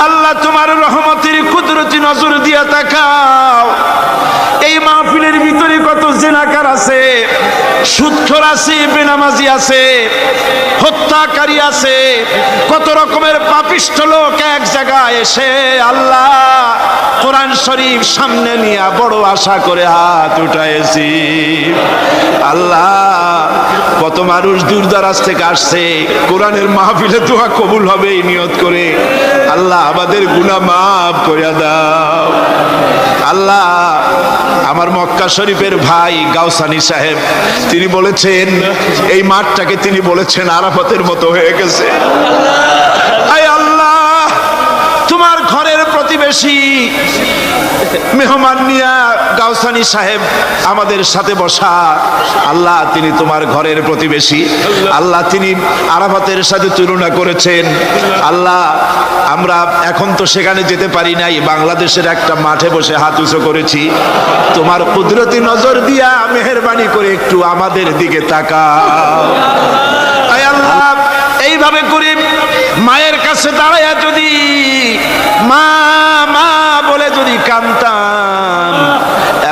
আল্লাহ, তোমার রহমতের কুদরতি নজর দিয়া তাকাও। এই মাহফিলের ভিতরে কত জিনাকার আছে, সুদখোর আছে, বেনামাজি আছে, হত্যাকারী আছে, কত রকমের পাপিষ্ঠ লোক এক জায়গায় এসে আল্লাহ কোরআন শরীফ সামনে নিয়ে বড় আশা করে হাত উঠাইছি। আল্লাহ, কত মানুষ দূর দারাজ থেকে আসছে কোরআনের মাহফিলে দোয়া কবুল হবে এই নিয়ত করে। আল্লাহ, আমাদের গুনাহ মাফ করে দাও। আল্লাহ, আমার মক্কা শরীফের ভাই গাউসানি সাহেব তিনি বলেছেন এই মাঠটাকে তিনি বলেছেন আরাফাতের মতো হয়ে গেছে। আয় আল্লাহ, মেহমান নিয়া গাউসানি সাহেব আমাদের সাথে বসা। আল্লাহ তিনি তোমার ঘরের প্রতিবেশী, আল্লাহ তিনি আরাফাতের সাথে তুলনা করেছেন। আল্লাহ আমরা এখন তো সেখানে যেতে পারি নাই, বাংলাদেশের একটা মাঠে বসে হাত উঁচু করেছি। তোমার কুদরতি নজর দিয়া মেহেরবানি করে একটু আমাদের দিকে তাকাও। আয় আল্লাহ, এইভাবে করে মায়ের কাছে দাঁড়ায়া যদি মা মা বলে যদি কাঁদতাম,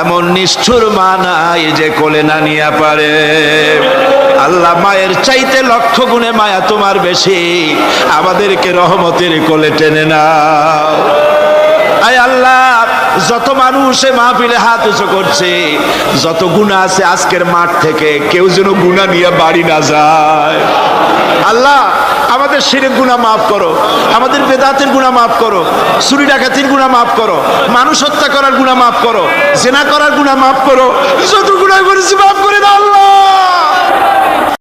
এমন নিষ্ঠুর মা নাই যে কোলে না নিয়ে পারে। আল্লাহ মায়ের চাইতে লক্ষ গুণে মায়া তোমার বেশি, আমাদেরকে রহমতের কোলে টেনে নাও। আয় আল্লাহ, যত মানুষ এ মাহফিলে হাত উঁচু করছে, যত গুনাহ আছে আজকের মাঠ থেকে কেউ যেন গুনাহ নিয়ে বাড়ি না যায়। আল্লাহ আমাদের শিরক গুনাহ মাফ করো, আমাদের বেদাতের গুনাহ মাফ করো, চুরি ডাকাতির গুনাহ মাফ করো, মানুষ হত্যা করার গুনাহ মাফ করো, জেনা করার গুনাহ মাফ করো, যত গুনাহ